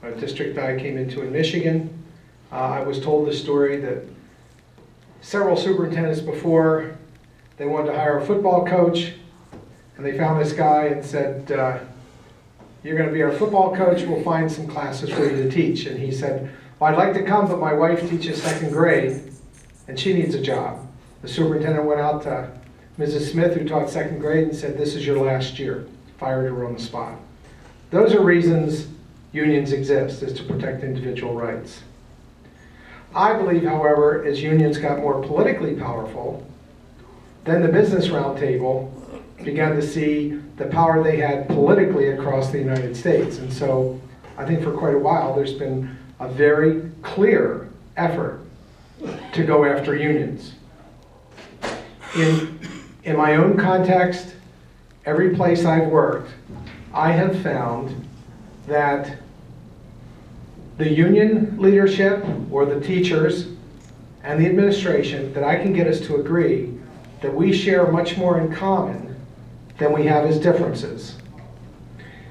A district I came into in Michigan, I was told the story that several superintendents before, they wanted to hire a football coach, and they found this guy and said, you're going to be our football coach, we'll find some classes for you to teach. And he said, well, I'd like to come, but my wife teaches second grade, and she needs a job. The superintendent went out to Mrs. Smith, who taught second grade, and said, this is your last year. Fired her on the spot. Those are reasons unions exist, is to protect individual rights. I believe, however, as unions got more politically powerful, then the Business Roundtable began to see the power they had politically across the United States. And so I think for quite a while there's been a very clear effort to go after unions. In my own context, every place I've worked, I have found that the union leadership or the teachers and the administration, that I can get us to agree that we share much more in common than we have as differences.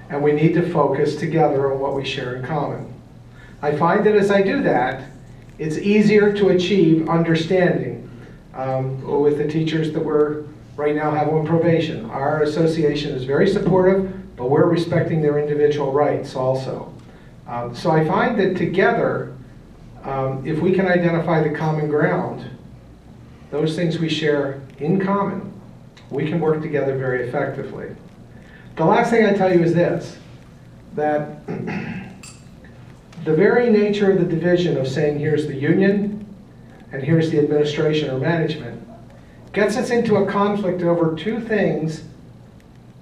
And we need to focus together on what we share in common. I find that as I do that, it's easier to achieve understanding with the teachers that we're right now have on probation. Our association is very supportive, but we're respecting their individual rights also. So I find that together, if we can identify the common ground, those things we share in common, we can work together very effectively. The last thing I tell you is this, that the very nature of the division of saying here's the union and here's the administration or management gets us into a conflict over two things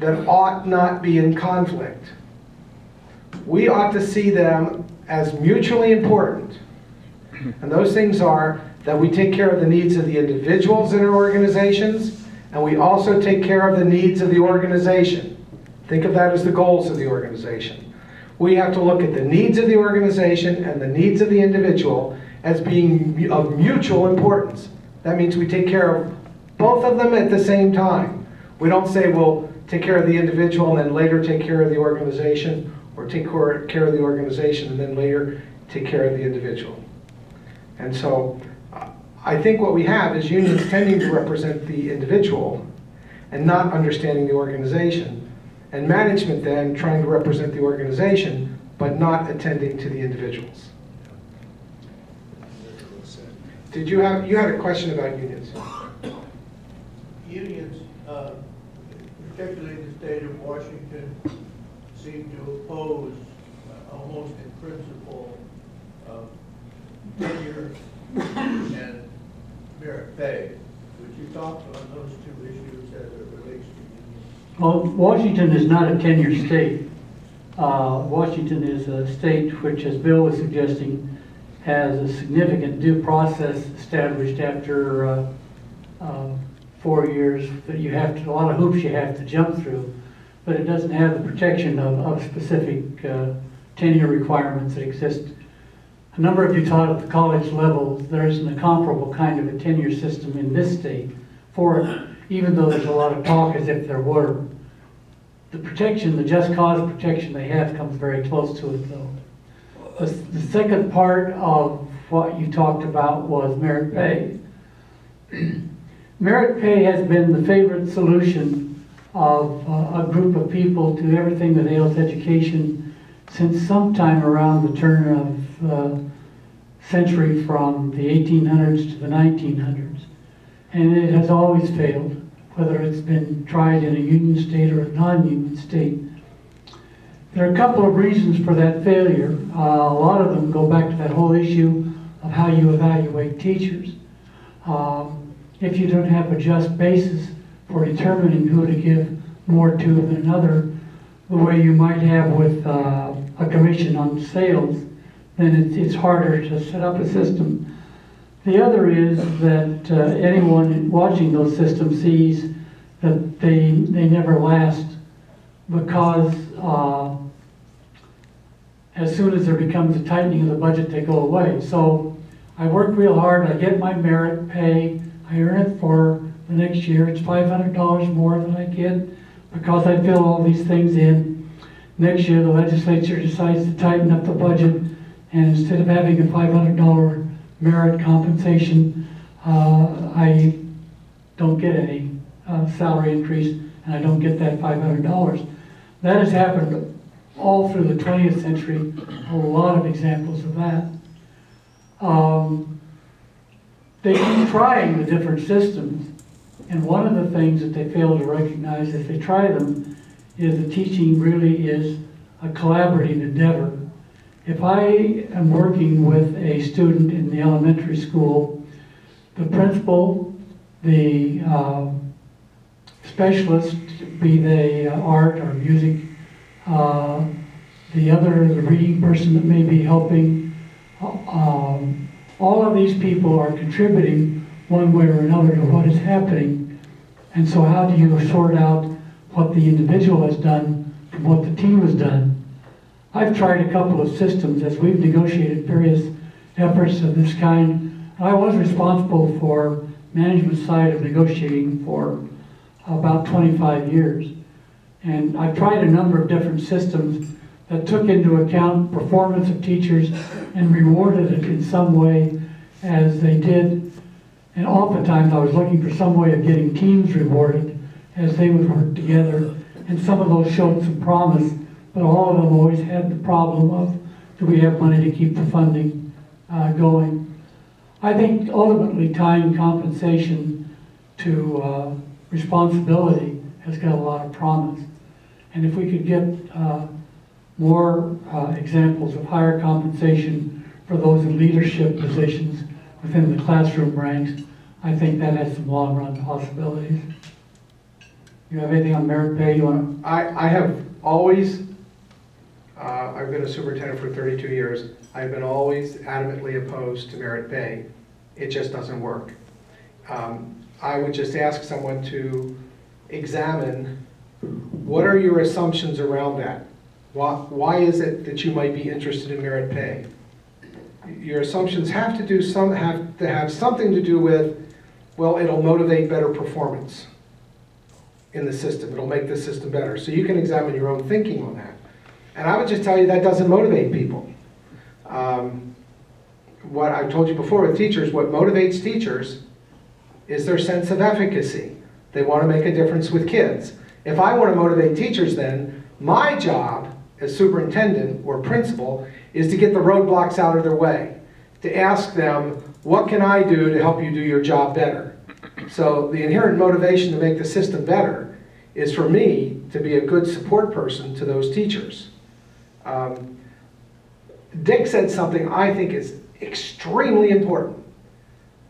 that ought not be in conflict. we ought to see them as mutually important. And those things are that we take care of the needs of the individuals in our organizations, and we also take care of the needs of the organization. Think of that as the goals of the organization. We have to look at the needs of the organization and the needs of the individual as being of mutual importance. That means we take care of both of them at the same time. We don't say we'll take care of the individual and then later take care of the organization, or take care of the organization and then later take care of the individual. And so I think what we have is unions tending to represent the individual and not understanding the organization, and management then trying to represent the organization but not attending to the individuals. Did you had a question about unions? Unions, particularly in the state of Washington, seem to oppose, almost in principle, tenure and merit pay. Would you talk on those two issues as it relates to unions? Well, Washington is not a tenure state. Washington is a state which, as Bill was suggesting, has a significant due process established after 4 years that you have to, a lot of hoops you have to jump through, but it doesn't have the protection of specific tenure requirements that exist. A number of you taught at the college level. There isn't a comparable kind of a tenure system in this state for it, even though there's a lot of talk as if there were. The protection, the just cause protection they have comes very close to it though. The second part of what you talked about was merit pay. Merit pay has been the favorite solution of a group of people to everything that ails education since sometime around the turn of century, from the 1800s to the 1900s. And it has always failed, whether it's been tried in a union state or a non-union state. There are a couple of reasons for that failure. A lot of them go back to that whole issue of how you evaluate teachers. If you don't have a just basis for determining who to give more to than another, the way you might have with a commission on sales, then it's harder to set up a system. The other is that anyone watching those systems sees that they never last, because as soon as there becomes a tightening of the budget, they go away. So I work real hard, I get my merit pay, I earn it for the next year. It's $500 more than I get because I fill all these things in. Next year the legislature decides to tighten up the budget, and instead of having a $500 merit compensation, I don't get any salary increase, and I don't get that $500. That has happened all through the 20th century, a lot of examples of that. They keep trying the different systems, and one of the things that they fail to recognize if they try them is that teaching really is a collaborative endeavor. If I am working with a student in the elementary school, the principal, the specialist, be they art or music, the reading person that may be helping, all of these people are contributing one way or another to what is happening. And so how do you sort out what the individual has done from what the team has done? I've tried a couple of systems as we've negotiated various efforts of this kind. I was responsible for management side of negotiating for about 25 years. And I've tried a number of different systems that took into account performance of teachers and rewarded it in some way as they did. And oftentimes I was looking for some way of getting teams rewarded as they would work together. And some of those showed some promise, but all of them always had the problem of, do we have money to keep the funding going? I think ultimately tying compensation to responsibility has got a lot of promise. And if we could get more examples of higher compensation for those in leadership positions within the classroom ranks, I think that has some long-run possibilities. You have anything on merit pay you want to? I have always I've been a superintendent for 32 years. I've been always adamantly opposed to merit pay. It just doesn't work. I would just ask someone to examine what are your assumptions around that. Why is it that you might be interested in merit pay? Your assumptions have to have something to do with, well, it'll motivate better performance in the system. It'll make the system better. So you can examine your own thinking on that. And I would just tell you that doesn't motivate people. What I've told you before with teachers, what motivates teachers is their sense of efficacy. They want to make a difference with kids. If I want to motivate teachers, then my job as superintendent or principal is to get the roadblocks out of their way, to ask them, what can I do to help you do your job better? So the inherent motivation to make the system better is for me to be a good support person to those teachers. Dick said something I think is extremely important.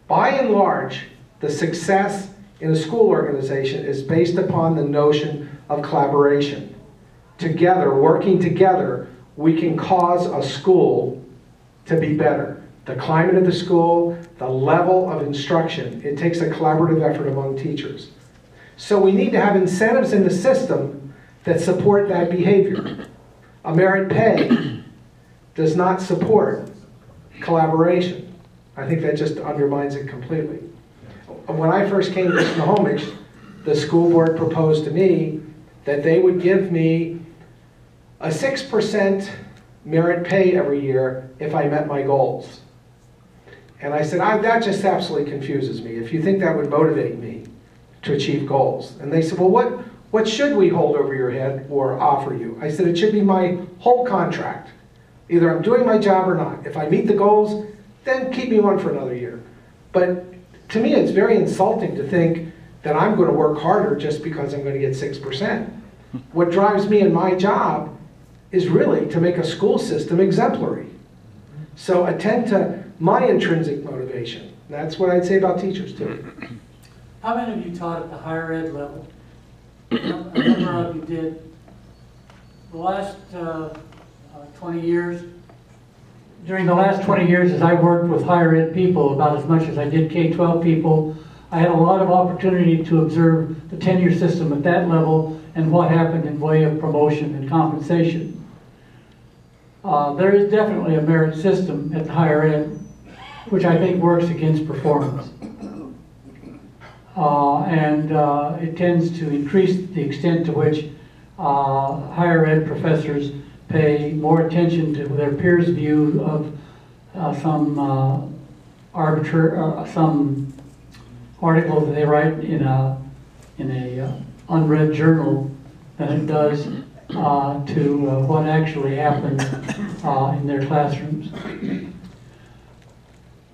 By and large, the success in a school organization is based upon the notion of collaboration. Together, working together, we can cause a school to be better. The climate of the school, the level of instruction, it takes a collaborative effort among teachers. So we need to have incentives in the system that support that behavior. A merit pay does not support collaboration. I think that just undermines it completely. When I first came to Snohomish, the school board proposed to me that they would give me a 6% merit pay every year if I met my goals. And I said, that just absolutely confuses me. If you think that would motivate me to achieve goals. And they said, well, what should we hold over your head or offer you? I said, it should be my whole contract. Either I'm doing my job or not. If I meet the goals, then keep me on for another year. But to me, it's very insulting to think that I'm going to work harder just because I'm going to get 6%. What drives me in my job is really to make a school system exemplary. So attend to my intrinsic motivation. That's what I'd say about teachers too. How many of you taught at the higher ed level? A number of you did. The last 20 years, during the last 20 years as I worked with higher ed people about as much as I did K-12 people, I had a lot of opportunity to observe the tenure system at that level and what happened in way of promotion and compensation. There is definitely a merit system at the higher ed, which I think works against performance. It tends to increase the extent to which higher ed professors pay more attention to their peers' view of some article that they write in a unread journal than it does to what actually happened in their classrooms.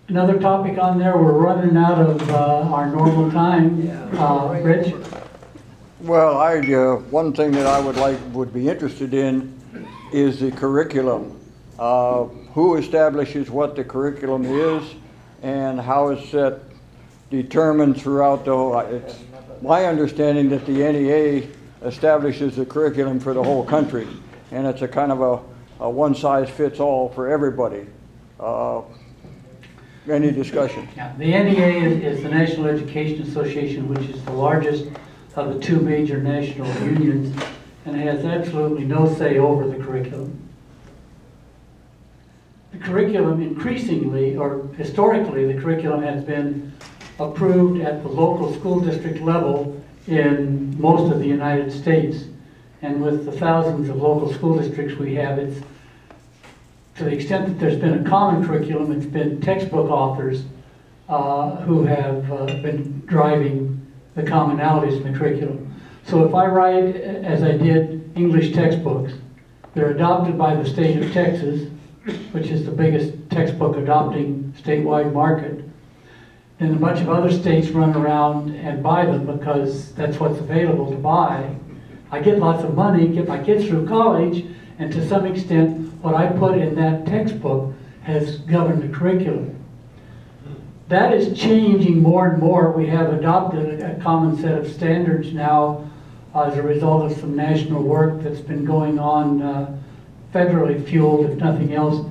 Another topic on there, we're running out of our normal time. Rich? Well, one thing that I would be interested in is the curriculum. Who establishes what the curriculum is and how is that determined throughout the whole. It's my understanding that the NEA establishes the curriculum for the whole country, and it's a kind of a one-size-fits-all for everybody. Any discussion? Yeah, the NEA is the National Education Association, which is the largest of the two major national unions, and has absolutely no say over the curriculum. The curriculum increasingly, or historically, the curriculum has been approved at the local school district level in most of the United States. And with the thousands of local school districts we have, it's to the extent that there's been a common curriculum, it's been textbook authors who have been driving the commonalities in the curriculum. So if I write, as I did, English textbooks, they're adopted by the state of Texas, which is the biggest textbook adopting statewide market. Then a bunch of other states run around and buy them because that's what's available to buy. I get lots of money, get my kids through college, and to some extent, what I put in that textbook has governed the curriculum. That is changing more and more. We have adopted a common set of standards now as a result of some national work that's been going on federally fueled, if nothing else.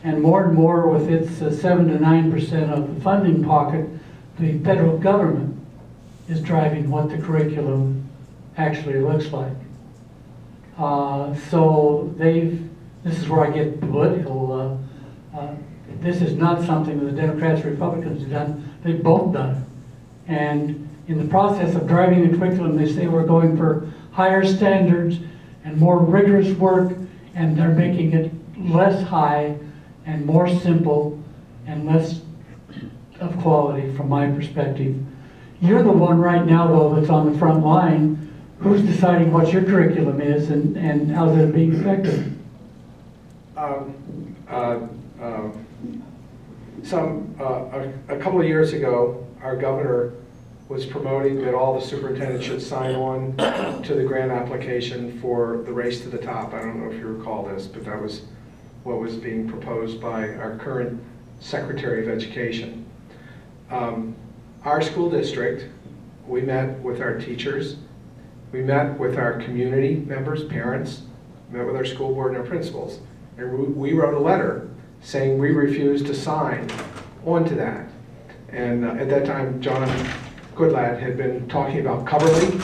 And more with its 7 to 9% of the funding pocket, the federal government is driving what the curriculum actually looks like. So this is where I get political. This is not something that the Democrats or Republicans have done. They've both done it. And in the process of driving the curriculum, they say we're going for higher standards and more rigorous work, and they're making it less high and more simple and less of quality from my perspective. You're the one right now, though, that's on the front line. Who's deciding what your curriculum is and how's it being effective? A couple of years ago, our governor was promoting that all the superintendents should sign on to the grant application for the Race to the Top. I don't know if you recall this, but that was what was being proposed by our current Secretary of Education. Our school district, we met with our teachers, we met with our community members, parents, met with our school board and our principals, and we wrote a letter saying we refuse to sign on to that. And at that time, John Goodlad had been talking about Coverly,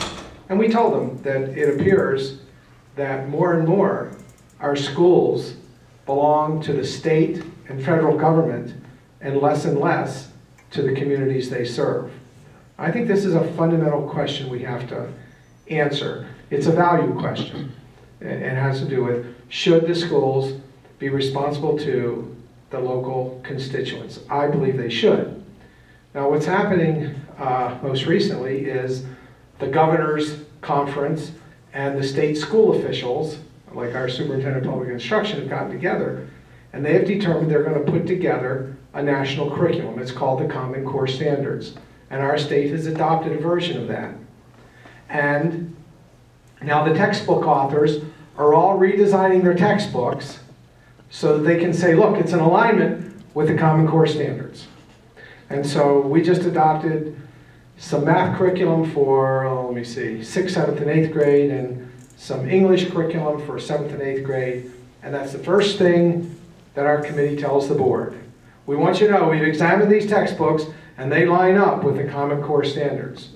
and we told them that it appears that more and more our schools belong to the state and federal government and less to the communities they serve. I think this is a fundamental question we have to answer. It's a value question. It has to do with, should the schools be responsible to the local constituents? I believe they should. Now what's happening most recently is the governor's conference and the state school officials, like our superintendent of public instruction, have gotten together, and they have determined they're going to put together a national curriculum. It's called the Common Core Standards, and our state has adopted a version of that. And now the textbook authors are all redesigning their textbooks so that they can say, look, it's in alignment with the Common Core Standards. And so we just adopted some math curriculum for, 6th, 7th, and 8th grade, and some English curriculum for 7th and 8th grade. And that's the first thing that our committee tells the board. We want you to know we've examined these textbooks and they line up with the Common Core Standards.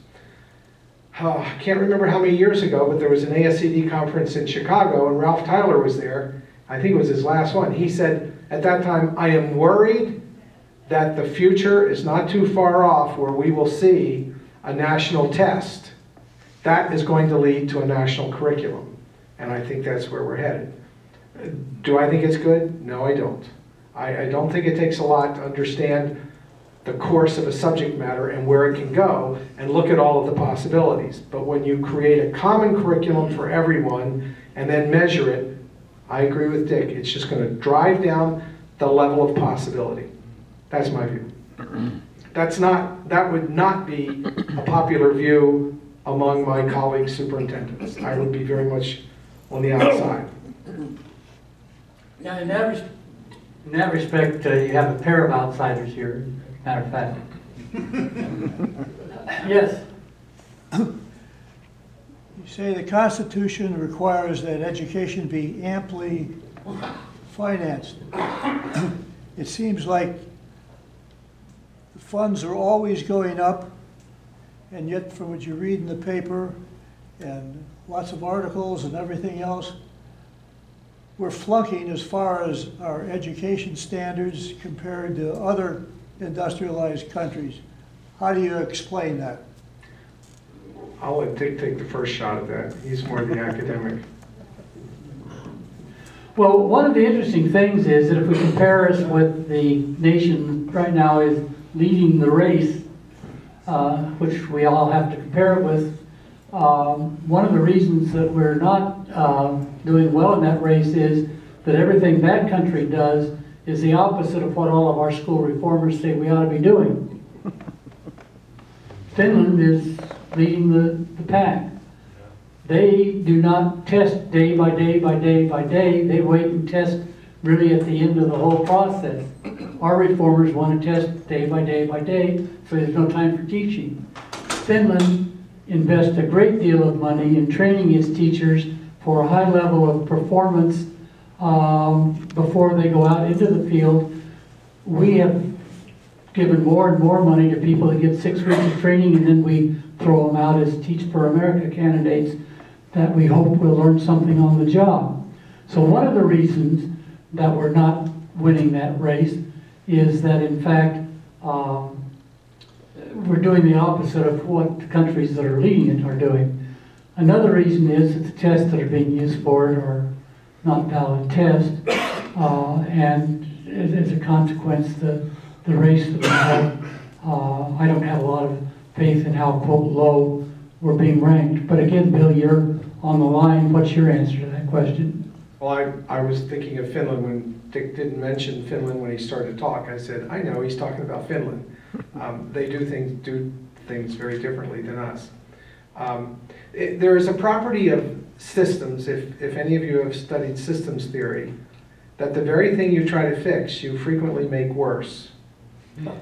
I can't remember how many years ago, but there was an ASCD conference in Chicago and Ralph Tyler was there. I think it was his last one. He said at that time, I am worried that the future is not too far off where we will see a national test. That is going to lead to a national curriculum. And I think that's where we're headed. Do I think it's good? No, I don't. I don't think it takes a lot to understand the course of a subject matter and where it can go and look at all of the possibilities. But when you create a common curriculum for everyone and then measure it, I agree with Dick, it's just going to drive down the level of possibility. That's my view. That would not be a popular view among my colleague superintendents. I would be very much on the outside. Now, in that respect, you have a pair of outsiders here, matter of fact. Yes? You say the Constitution requires that education be amply financed. It seems like the funds are always going up, and yet from what you read in the paper and lots of articles and everything else, we're flunking as far as our education standards compared to other industrialized countries. How do you explain that? I'll let Dick take the first shot at that. He's more the academic. Well, one of the interesting things is that if we compare us with the nation right now is leading the race, which we all have to compare it with, one of the reasons that we're not doing well in that race is that everything that country does is the opposite of what all of our school reformers say we ought to be doing. Finland is leading the pack. They do not test day by day by day by day. They wait and test really at the end of the whole process. Our reformers want to test day by day by day, so there's no time for teaching. Finland invests a great deal of money in training its teachers for a high level of performance before they go out into the field. We have given more and more money to people that get 6 weeks of training, and then we throw them out as Teach for America candidates that we hope will learn something on the job. So one of the reasons that we're not winning that race is that, in fact, we're doing the opposite of what the countries that are leading it are doing. Another reason is that the tests that are being used for it are not valid tests, and as a consequence, the race that we have, I don't have a lot of faith in how, quote, low we're being ranked. But again, Bill, you're on the line. What's your answer to that question? Well, I was thinking of Finland when Dick didn't mention Finland when he started to talk. I said, I know he's talking about Finland. They do things very differently than us. There is a property of systems, if any of you have studied systems theory, that the very thing you try to fix, you frequently make worse.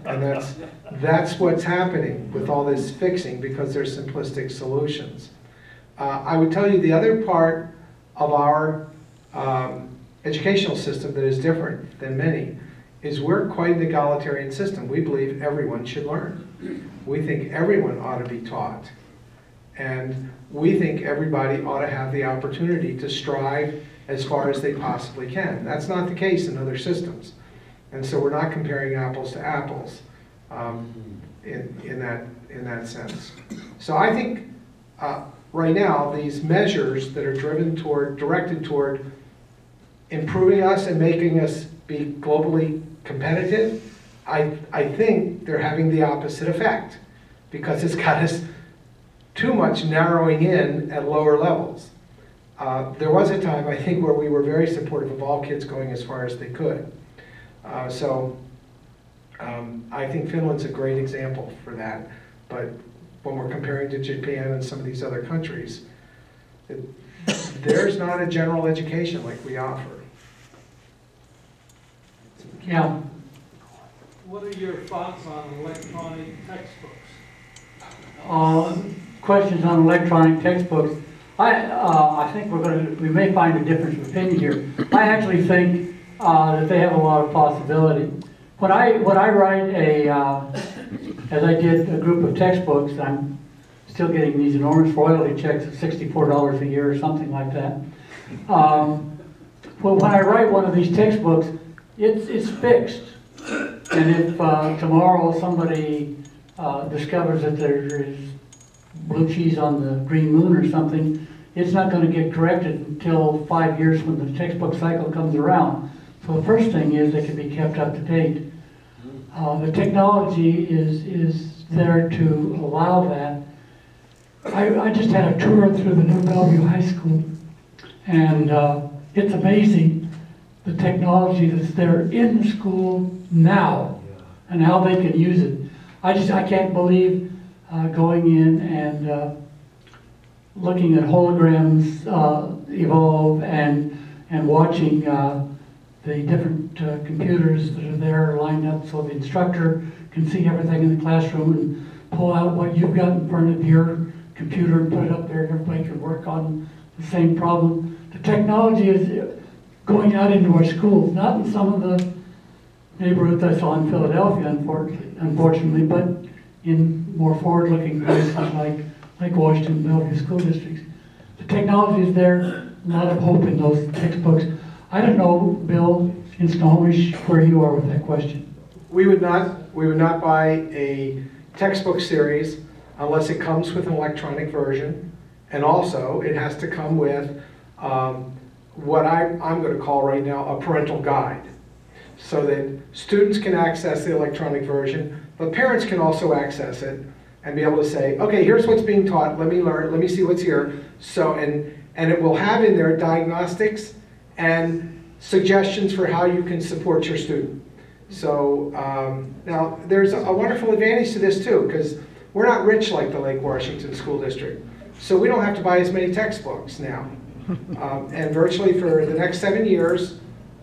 And that's what's happening with all this fixing, because there's simplistic solutions. I would tell you the other part of our educational system that is different than many is we're quite an egalitarian system. We believe everyone should learn. We think everyone ought to be taught. And we think everybody ought to have the opportunity to strive as far as they possibly can. That's not the case in other systems. And so we're not comparing apples to apples in that sense. So I think right now these measures that are directed toward improving us and making us be globally competitive, I think they're having the opposite effect, because it's got us too much narrowing in at lower levels. There was a time, I think, where we were very supportive of all kids going as far as they could. I think Finland's a great example for that. But when we're comparing to Japan and some of these other countries, there's not a general education like we offer. Yeah. What are your thoughts on electronic textbooks? Questions on electronic textbooks. I think we may find a difference of opinion here. I actually think that they have a lot of possibility. When I write as I did a group of textbooks, I'm still getting these enormous royalty checks of $64 a year or something like that. Well, when I write one of these textbooks, it's fixed. And if tomorrow somebody discovers that there is blue cheese on the green moon or something, it's not going to get corrected until 5 years when the textbook cycle comes around. So the first thing is they can be kept up to date. The technology is there to allow that. I just had a tour through the New Bellevue High School, and it's amazing the technology that's there in the school now and how they can use it. I can't believe going in and looking at holograms evolve and watching the different computers that are there lined up so the instructor can see everything in the classroom and pull out what you've got in front of your computer and put it up there and everybody can work on the same problem. The technology is going out into our schools, not in some of the neighborhoods I saw in Philadelphia, unfortunately, but in more forward-looking places like Washington, Bellevue school districts. The technology is there, a lot of hope in those textbooks. I don't know, Bill, in Snohomish, where you are with that question. We would not buy a textbook series unless it comes with an electronic version, and also it has to come with what I'm going to call right now a parental guide, so that students can access the electronic version, but parents can also access it and be able to say, okay, here's what's being taught, let me learn, let me see what's here. So, and it will have in there diagnostics and suggestions for how you can support your student. So now there's a wonderful advantage to this too, because we're not rich like the Lake Washington School District. So we don't have to buy as many textbooks now. And virtually for the next 7 years,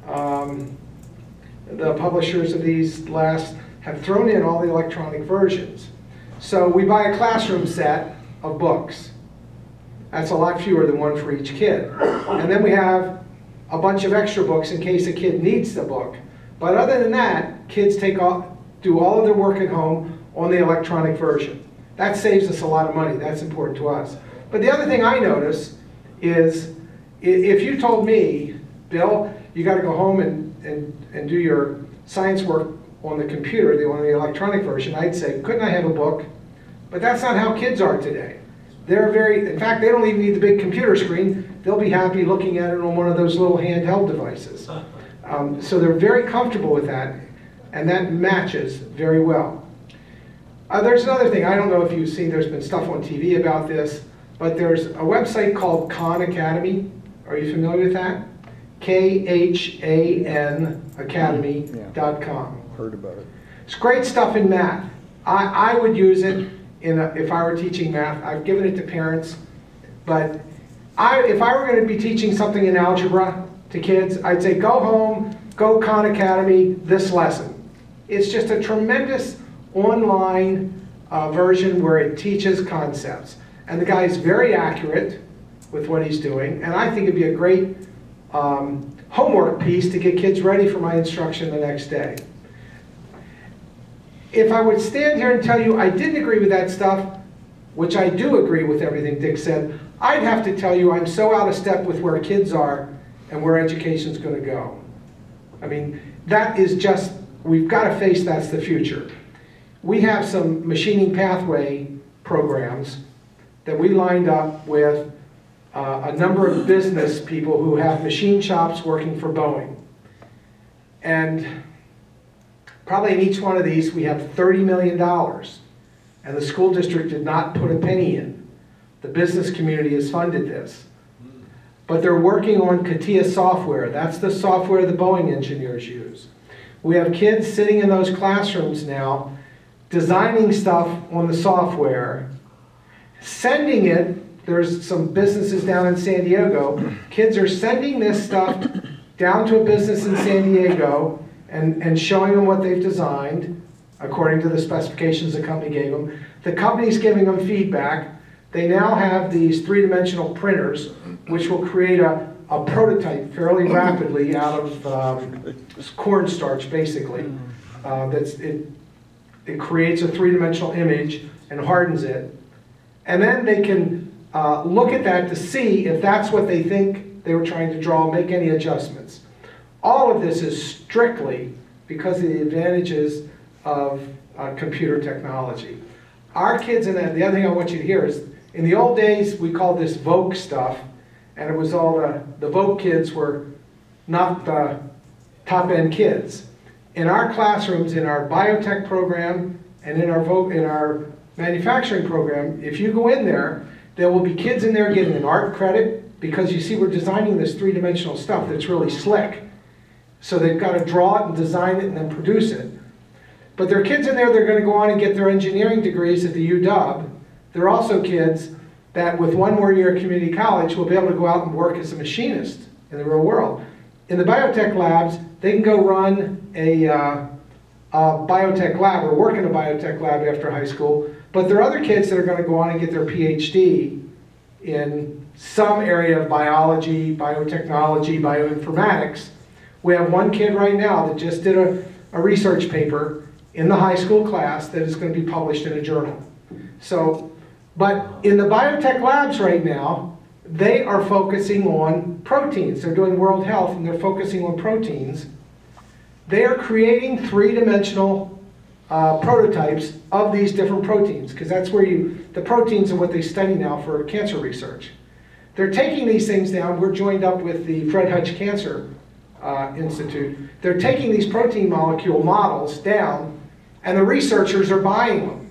the publishers of these have thrown in all the electronic versions. So we buy a classroom set of books. That's a lot fewer than one for each kid. And then we have a bunch of extra books in case a kid needs the book. But other than that, kids do all of their work at home on the electronic version. That saves us a lot of money. That's important to us. But the other thing I notice is if you told me, Bill, you got to go home and do your science work on the computer, on the electronic version, I'd say, couldn't I have a book? But that's not how kids are today. In fact, they don't even need the big computer screen. They'll be happy looking at it on one of those little handheld devices. So they're very comfortable with that, and that matches very well. There's another thing. I don't know if you've seen, there's been stuff on TV about this, but there's a website called Khan Academy. Are you familiar with that? KHAN Academy.com. Heard about it. It's great stuff in math. I would use it if I were teaching math. I've given it to parents, but if I were going to be teaching something in algebra to kids, I'd say go home, go Khan Academy, this lesson. It's just a tremendous online version where it teaches concepts. And the guy is very accurate with what he's doing, and I think it'd be a great homework piece to get kids ready for my instruction the next day. If I would stand here and tell you I didn't agree with that stuff, which I do agree with everything Dick said, I'd have to tell you I'm so out of step with where kids are and where education's going to go. I mean, that is just, we've got to face that's the future. We have some machining pathway programs that we lined up with a number of business people who have machine shops working for Boeing. And probably in each one of these we have $30 million. And the school district did not put a penny in. The business community has funded this. But they're working on CATIA software. That's the software the Boeing engineers use. We have kids sitting in those classrooms now designing stuff on the software, sending it. There's some businesses down in San Diego. Kids are sending this stuff down to a business in San Diego and showing them what they've designed according to the specifications the company gave them. The company's giving them feedback. They now have these three-dimensional printers which will create a prototype fairly rapidly out of cornstarch, basically. It creates a three-dimensional image and hardens it. And then they can look at that to see if that's what they think they were trying to draw, make any adjustments. All of this is strictly because of the advantages of computer technology. Our kids, and the other thing I want you to hear is, in the old days, we called this Vogue stuff, and it was all the Vogue kids were not the top-end kids. In our classrooms, in our biotech program, and in our manufacturing program, if you go in there, there will be kids in there getting an art credit, because you see we're designing this three-dimensional stuff that's really slick. So they've got to draw it and design it and then produce it. But there are kids in there that are going to go on and get their engineering degrees at the UW. There are also kids that with one more year at community college will be able to go out and work as a machinist in the real world. In the biotech labs, they can go run a biotech lab or work in a biotech lab after high school. But there are other kids that are going to go on and get their PhD in some area of biology, biotechnology, bioinformatics. We have one kid right now that just did a research paper in the high school class that is going to be published in a journal. So, but in the biotech labs right now, they are focusing on proteins. They're doing World Health and they're focusing on proteins. They are creating three-dimensional prototypes of these different proteins, because that's where the proteins are what they study now for cancer research. They're taking these things down. We're joined up with the Fred Hutch Cancer Institute. They're taking these protein molecule models down, and the researchers are buying them.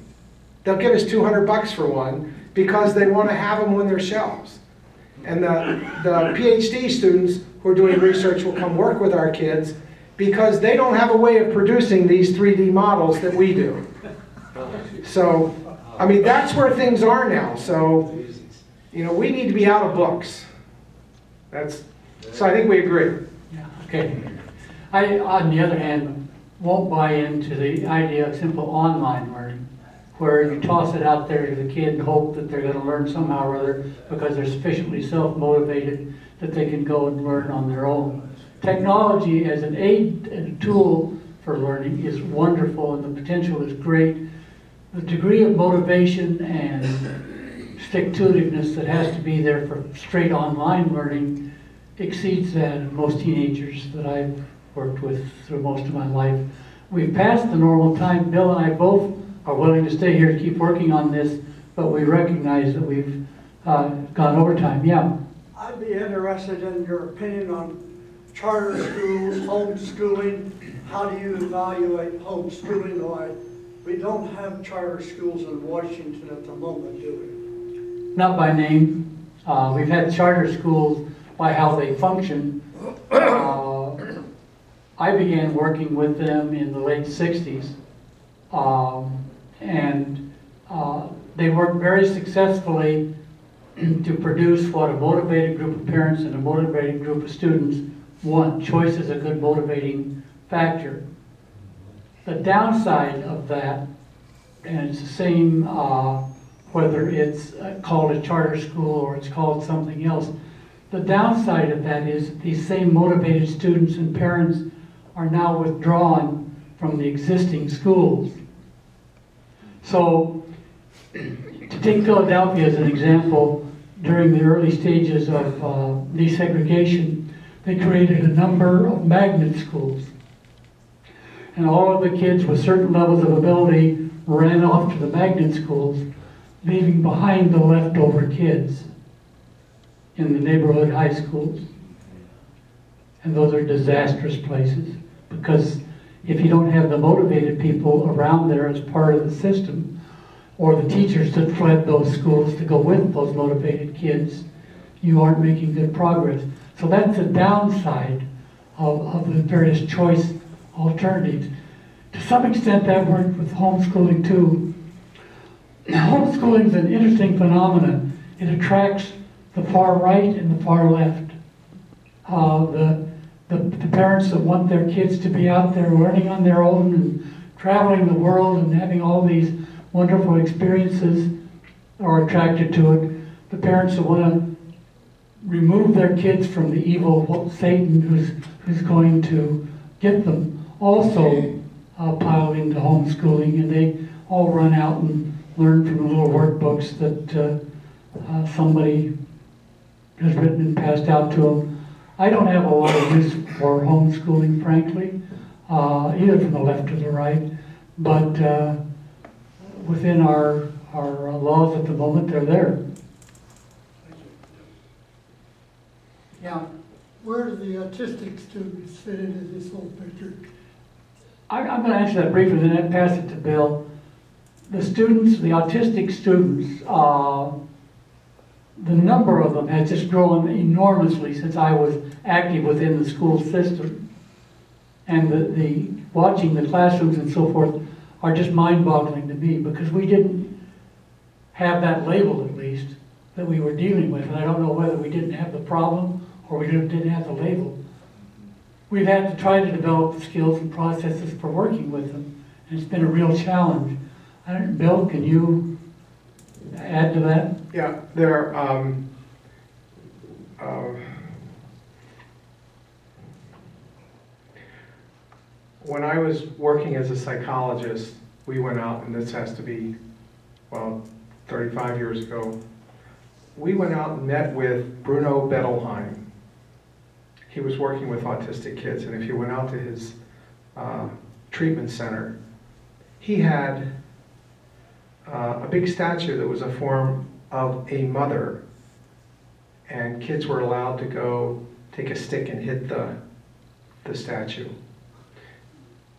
They'll give us $200 for one because they want to have them on their shelves. And the PhD students who are doing research will come work with our kids because they don't have a way of producing these 3D models that we do. So, I mean, that's where things are now. So, you know, we need to be out of books. So I think we agree. Yeah, okay. I, on the other hand, won't buy into the idea of simple online learning, where you toss it out there to the kid and hope that they're going to learn somehow or other because they're sufficiently self-motivated that they can go and learn on their own. Technology as an aid and a tool for learning is wonderful, and the potential is great. The degree of motivation and stick-to-itiveness that has to be there for straight online learning exceeds that of most teenagers that I've worked with through most of my life. We've passed the normal time. Bill and I both are willing to stay here to keep working on this, but we recognize that we've gone over time. Yeah? I'd be interested in your opinion on charter schools, homeschooling. How do you evaluate homeschooling? We don't have charter schools in Washington at the moment, do we? Not by name. We've had charter schools by how they function. I began working with them in the late 60s, and they worked very successfully to produce what a motivated group of parents and a motivated group of students want. Choice is a good motivating factor. The downside of that, and it's the same whether it's called a charter school or it's called something else, the downside of that is that these same motivated students and parents are now withdrawn from the existing schools. So, to take Philadelphia as an example, during the early stages of desegregation, they created a number of magnet schools. And all of the kids with certain levels of ability ran off to the magnet schools, leaving behind the leftover kids in the neighborhood high schools. And those are disastrous places, because if you don't have the motivated people around there as part of the system, or the teachers that fled those schools to go with those motivated kids, you aren't making good progress. So that's the downside of the various choice alternatives. To some extent that worked with homeschooling too. Homeschooling is an interesting phenomenon. It attracts the far right and the far left. The parents that want their kids to be out there learning on their own and traveling the world and having all these wonderful experiences are attracted to it. The parents that want to remove their kids from the evil Satan who's going to get them also pile into homeschooling, and they all run out and learn from the little workbooks that somebody has written and passed out to them. I don't have a lot of use for homeschooling, frankly, either from the left or the right, but within our laws at the moment, they're there. Yeah. Where do the autistic students fit into this whole picture? I'm going to answer that briefly and then pass it to Bill. The students, the autistic students, the number of them has just grown enormously since I was active within the school system. And the watching the classrooms and so forth are just mind-boggling to me, because we didn't have that label, at least, that we were dealing with. And I don't know whether we didn't have the problem or we didn't have the label. We've had to try to develop the skills and processes for working with them, and it's been a real challenge. Bill, can you add to that? Yeah, when I was working as a psychologist, we went out, and this has to be, well, 35 years ago. We went out and met with Bruno Bettelheim. He was working with autistic kids, and if you went out to his treatment center, he had a big statue that was a form of a mother, and kids were allowed to go take a stick and hit the statue.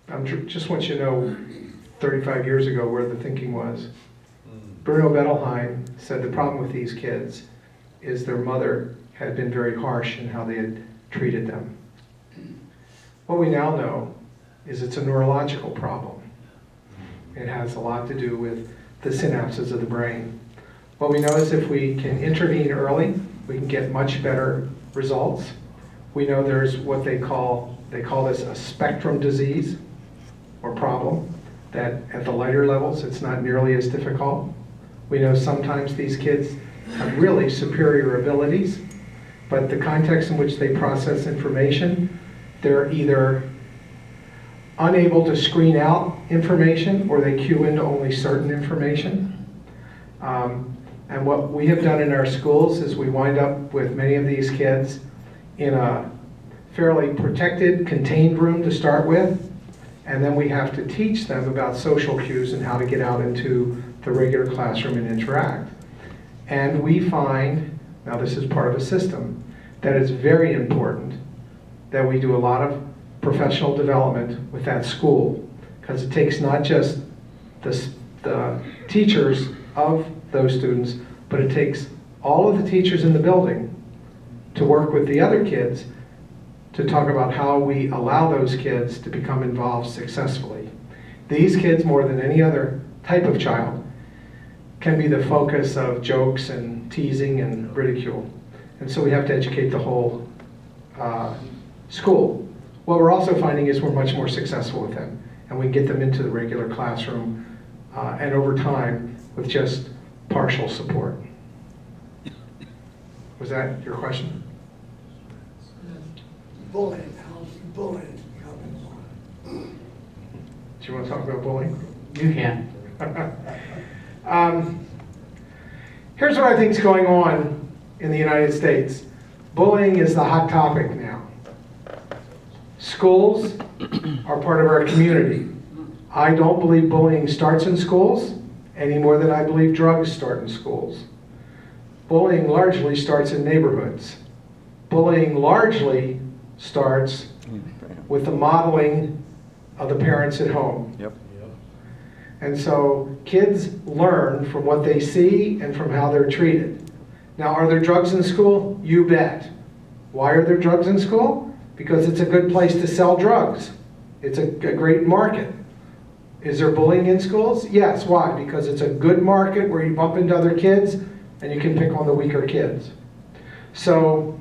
I just want you to know 35 years ago where the thinking was. Bruno Bettelheim said the problem with these kids is their mother had been very harsh in how they had treated them. What we now know is it's a neurological problem. It has a lot to do with the synapses of the brain. What we know is if we can intervene early, we can get much better results. We know there's what they call this a spectrum disease or problem, that at the lighter levels it's not nearly as difficult. We know sometimes these kids have really superior abilities, but the context in which they process information, they're either unable to screen out information or they cue into only certain information. And what we have done in our schools is we wind up with many of these kids in a fairly protected, contained room to start with, and then we have to teach them about social cues and how to get out into the regular classroom and interact. And we find, now this is part of a system, that it's very important that we do a lot of professional development with that school, because it takes not just the teachers of those students, but it takes all of the teachers in the building to work with the other kids to talk about how we allow those kids to become involved successfully. These kids, more than any other type of child, can be the focus of jokes and teasing and ridicule. And so we have to educate the whole school. What we're also finding is we're much more successful with them, and we get them into the regular classroom and over time with just partial support. Was that your question? Bullying, how's bullying coming Do you want to talk about bullying? You can. Here's what I think is going on in the United States. Bullying is the hot topic now. Schools are part of our community. I don't believe bullying starts in schools any more than I believe drugs start in schools. Bullying largely starts in neighborhoods. Bullying largely starts with the modeling of the parents at home. Yep. And so kids learn from what they see and from how they're treated. Now, are there drugs in school? You bet. Why are there drugs in school? Because it's a good place to sell drugs. It's a great market. Is there bullying in schools? Yes. Why? Because it's a good market where you bump into other kids and you can pick on the weaker kids. So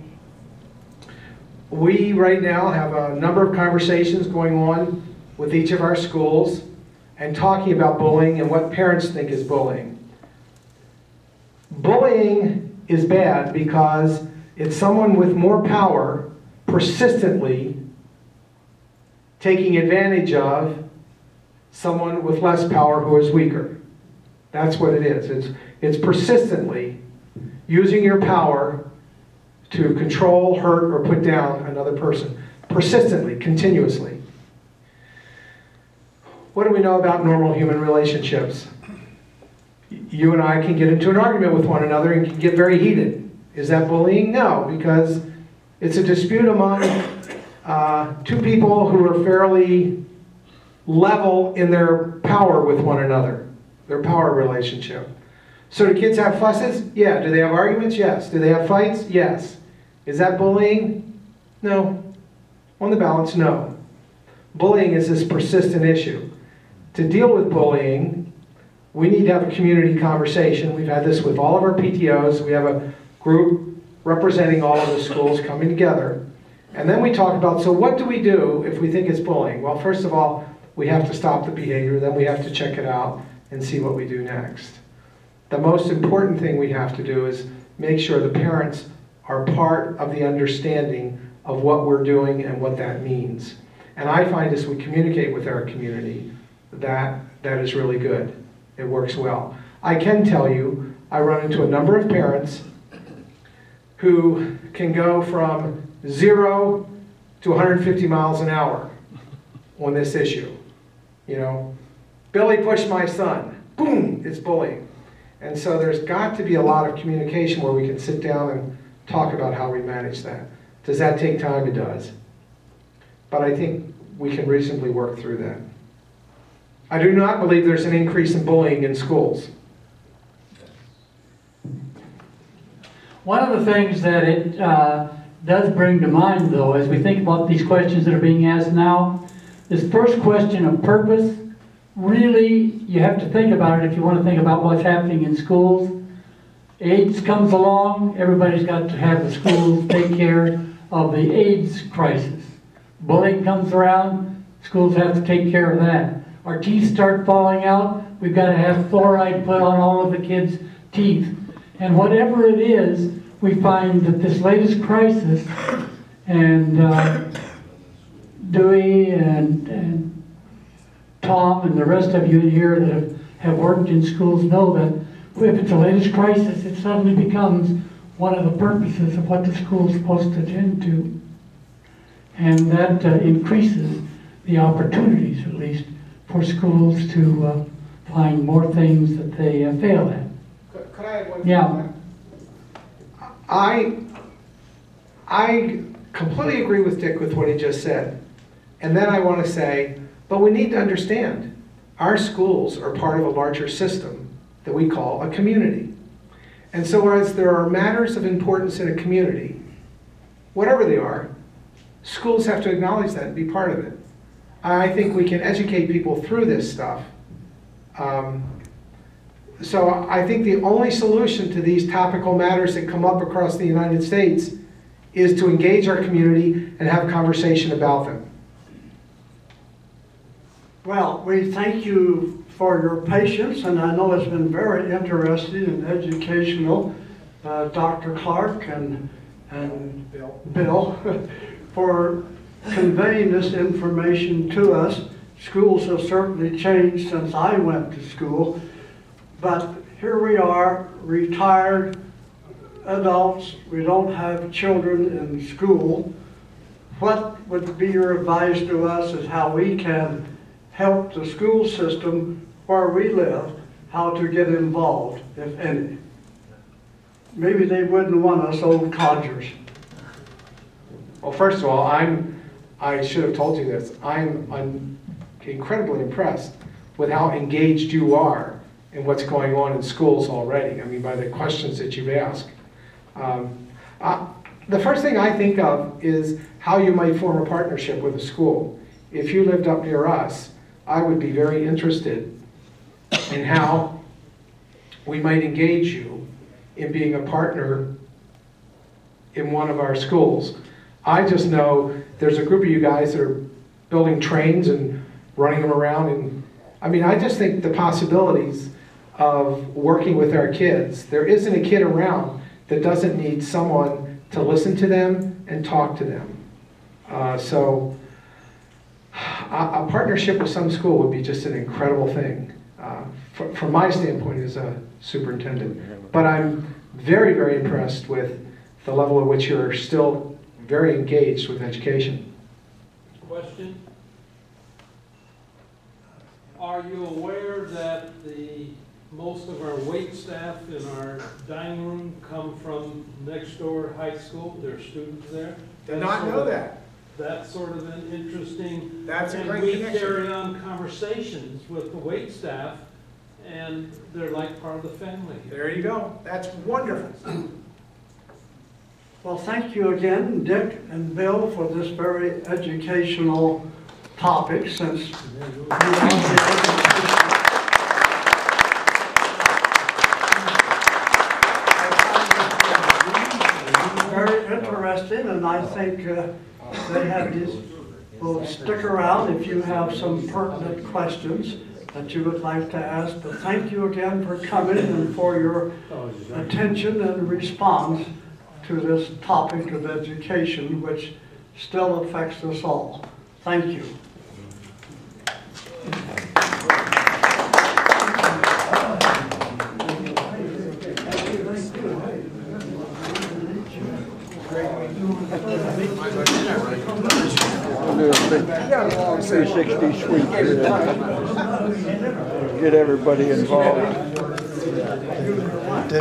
we right now have a number of conversations going on with each of our schools and talking about bullying and what parents think is bullying. Bullying is bad because it's someone with more power persistently taking advantage of someone with less power who is weaker. That's what it is. It's persistently using your power to control, hurt, or put down another person. Persistently, continuously. What do we know about normal human relationships? You and I can get into an argument with one another and can get very heated. Is that bullying? No, because it's a dispute among two people who are fairly level in their power with one another, their power relationship. So do kids have fusses? Yeah. Do they have arguments? Yes. Do they have fights? Yes. Is that bullying? No. On the balance, no. Bullying is this persistent issue. To deal with bullying, we need to have a community conversation. We've had this with all of our PTOs. We have a group representing all of the schools coming together. And then we talk about, so what do we do if we think it's bullying? Well, first of all, we have to stop the behavior. Then we have to check it out and see what we do next. The most important thing we have to do is make sure the parents are part of the understanding of what we're doing and what that means. And I find as we communicate with our community, that is really good. It works well. I can tell you, I run into a number of parents who can go from 0 to 150 miles an hour on this issue. You know, Billy pushed my son. Boom, it's bullying. And so there's got to be a lot of communication where we can sit down and talk about how we manage that. Does that take time? It does. But I think we can reasonably work through that. I do not believe there's an increase in bullying in schools. One of the things that it does bring to mind, though, as we think about these questions that are being asked now, this first question of purpose, really, you have to think about it if you want to think about what's happening in schools. AIDS comes along, everybody's got to have the schools take care of the AIDS crisis. Bullying comes around, schools have to take care of that. Our teeth start falling out, we've got to have fluoride put on all of the kids' teeth. And whatever it is, we find that this latest crisis, and Dewey and Tom and the rest of you here that have worked in schools know that if it's the latest crisis, it suddenly becomes one of the purposes of what the school is supposed to attend to. And that increases the opportunities, at least, for schools to find more things that they fail at. Could I add one? Yeah. I completely agree with Dick with what he just said. And then I want to say, but we need to understand, our schools are part of a larger system that we call a community. And so whereas there are matters of importance in a community, whatever they are, schools have to acknowledge that and be part of it. I think we can educate people through this stuff. So I think the only solution to these topical matters that come up across the United States is to engage our community and have a conversation about them. Well, we thank you for your patience, and I know it's been very interesting and educational, Dr. Clark and Bill, for conveying this information to us. Schools have certainly changed since I went to school, but here we are, retired adults. We don't have children in school. What would be your advice to us is how we can help the school system where we live, how to get involved, if any? Maybe they wouldn't want us old codgers. Well, first of all, I should have told you this. I'm incredibly impressed with how engaged you are in what's going on in schools already. I mean, by the questions that you've asked. The first thing I think of is how you might form a partnership with a school. If you lived up near us, I would be very interested in how we might engage you in being a partner in one of our schools. I just know there's a group of you guys that are building trains and running them around, and I mean, I just think the possibilities of working with our kids. There isn't a kid around that doesn't need someone to listen to them and talk to them. So a partnership with some school would be just an incredible thing from my standpoint as a superintendent. But I'm very, very impressed with the level at which you're still very engaged with education. Question? Are you aware that most of our wait staff in our dining room come from next door high school? There are students there. Did not know that. That's sort of an interesting. That's a great connection. connection. We carry on conversations with the wait staff, and they're like part of the family. There you go. That's wonderful. Well, thank you again, Dick and Bill, for this very educational topic, since you very interesting, and I think they have these. Will stick around if you have some pertinent questions that you would like to ask. But thank you again for coming and for your attention and response to this topic of education, which still affects us all. Thank you. We'll do a 360 sweep here. Get everybody involved.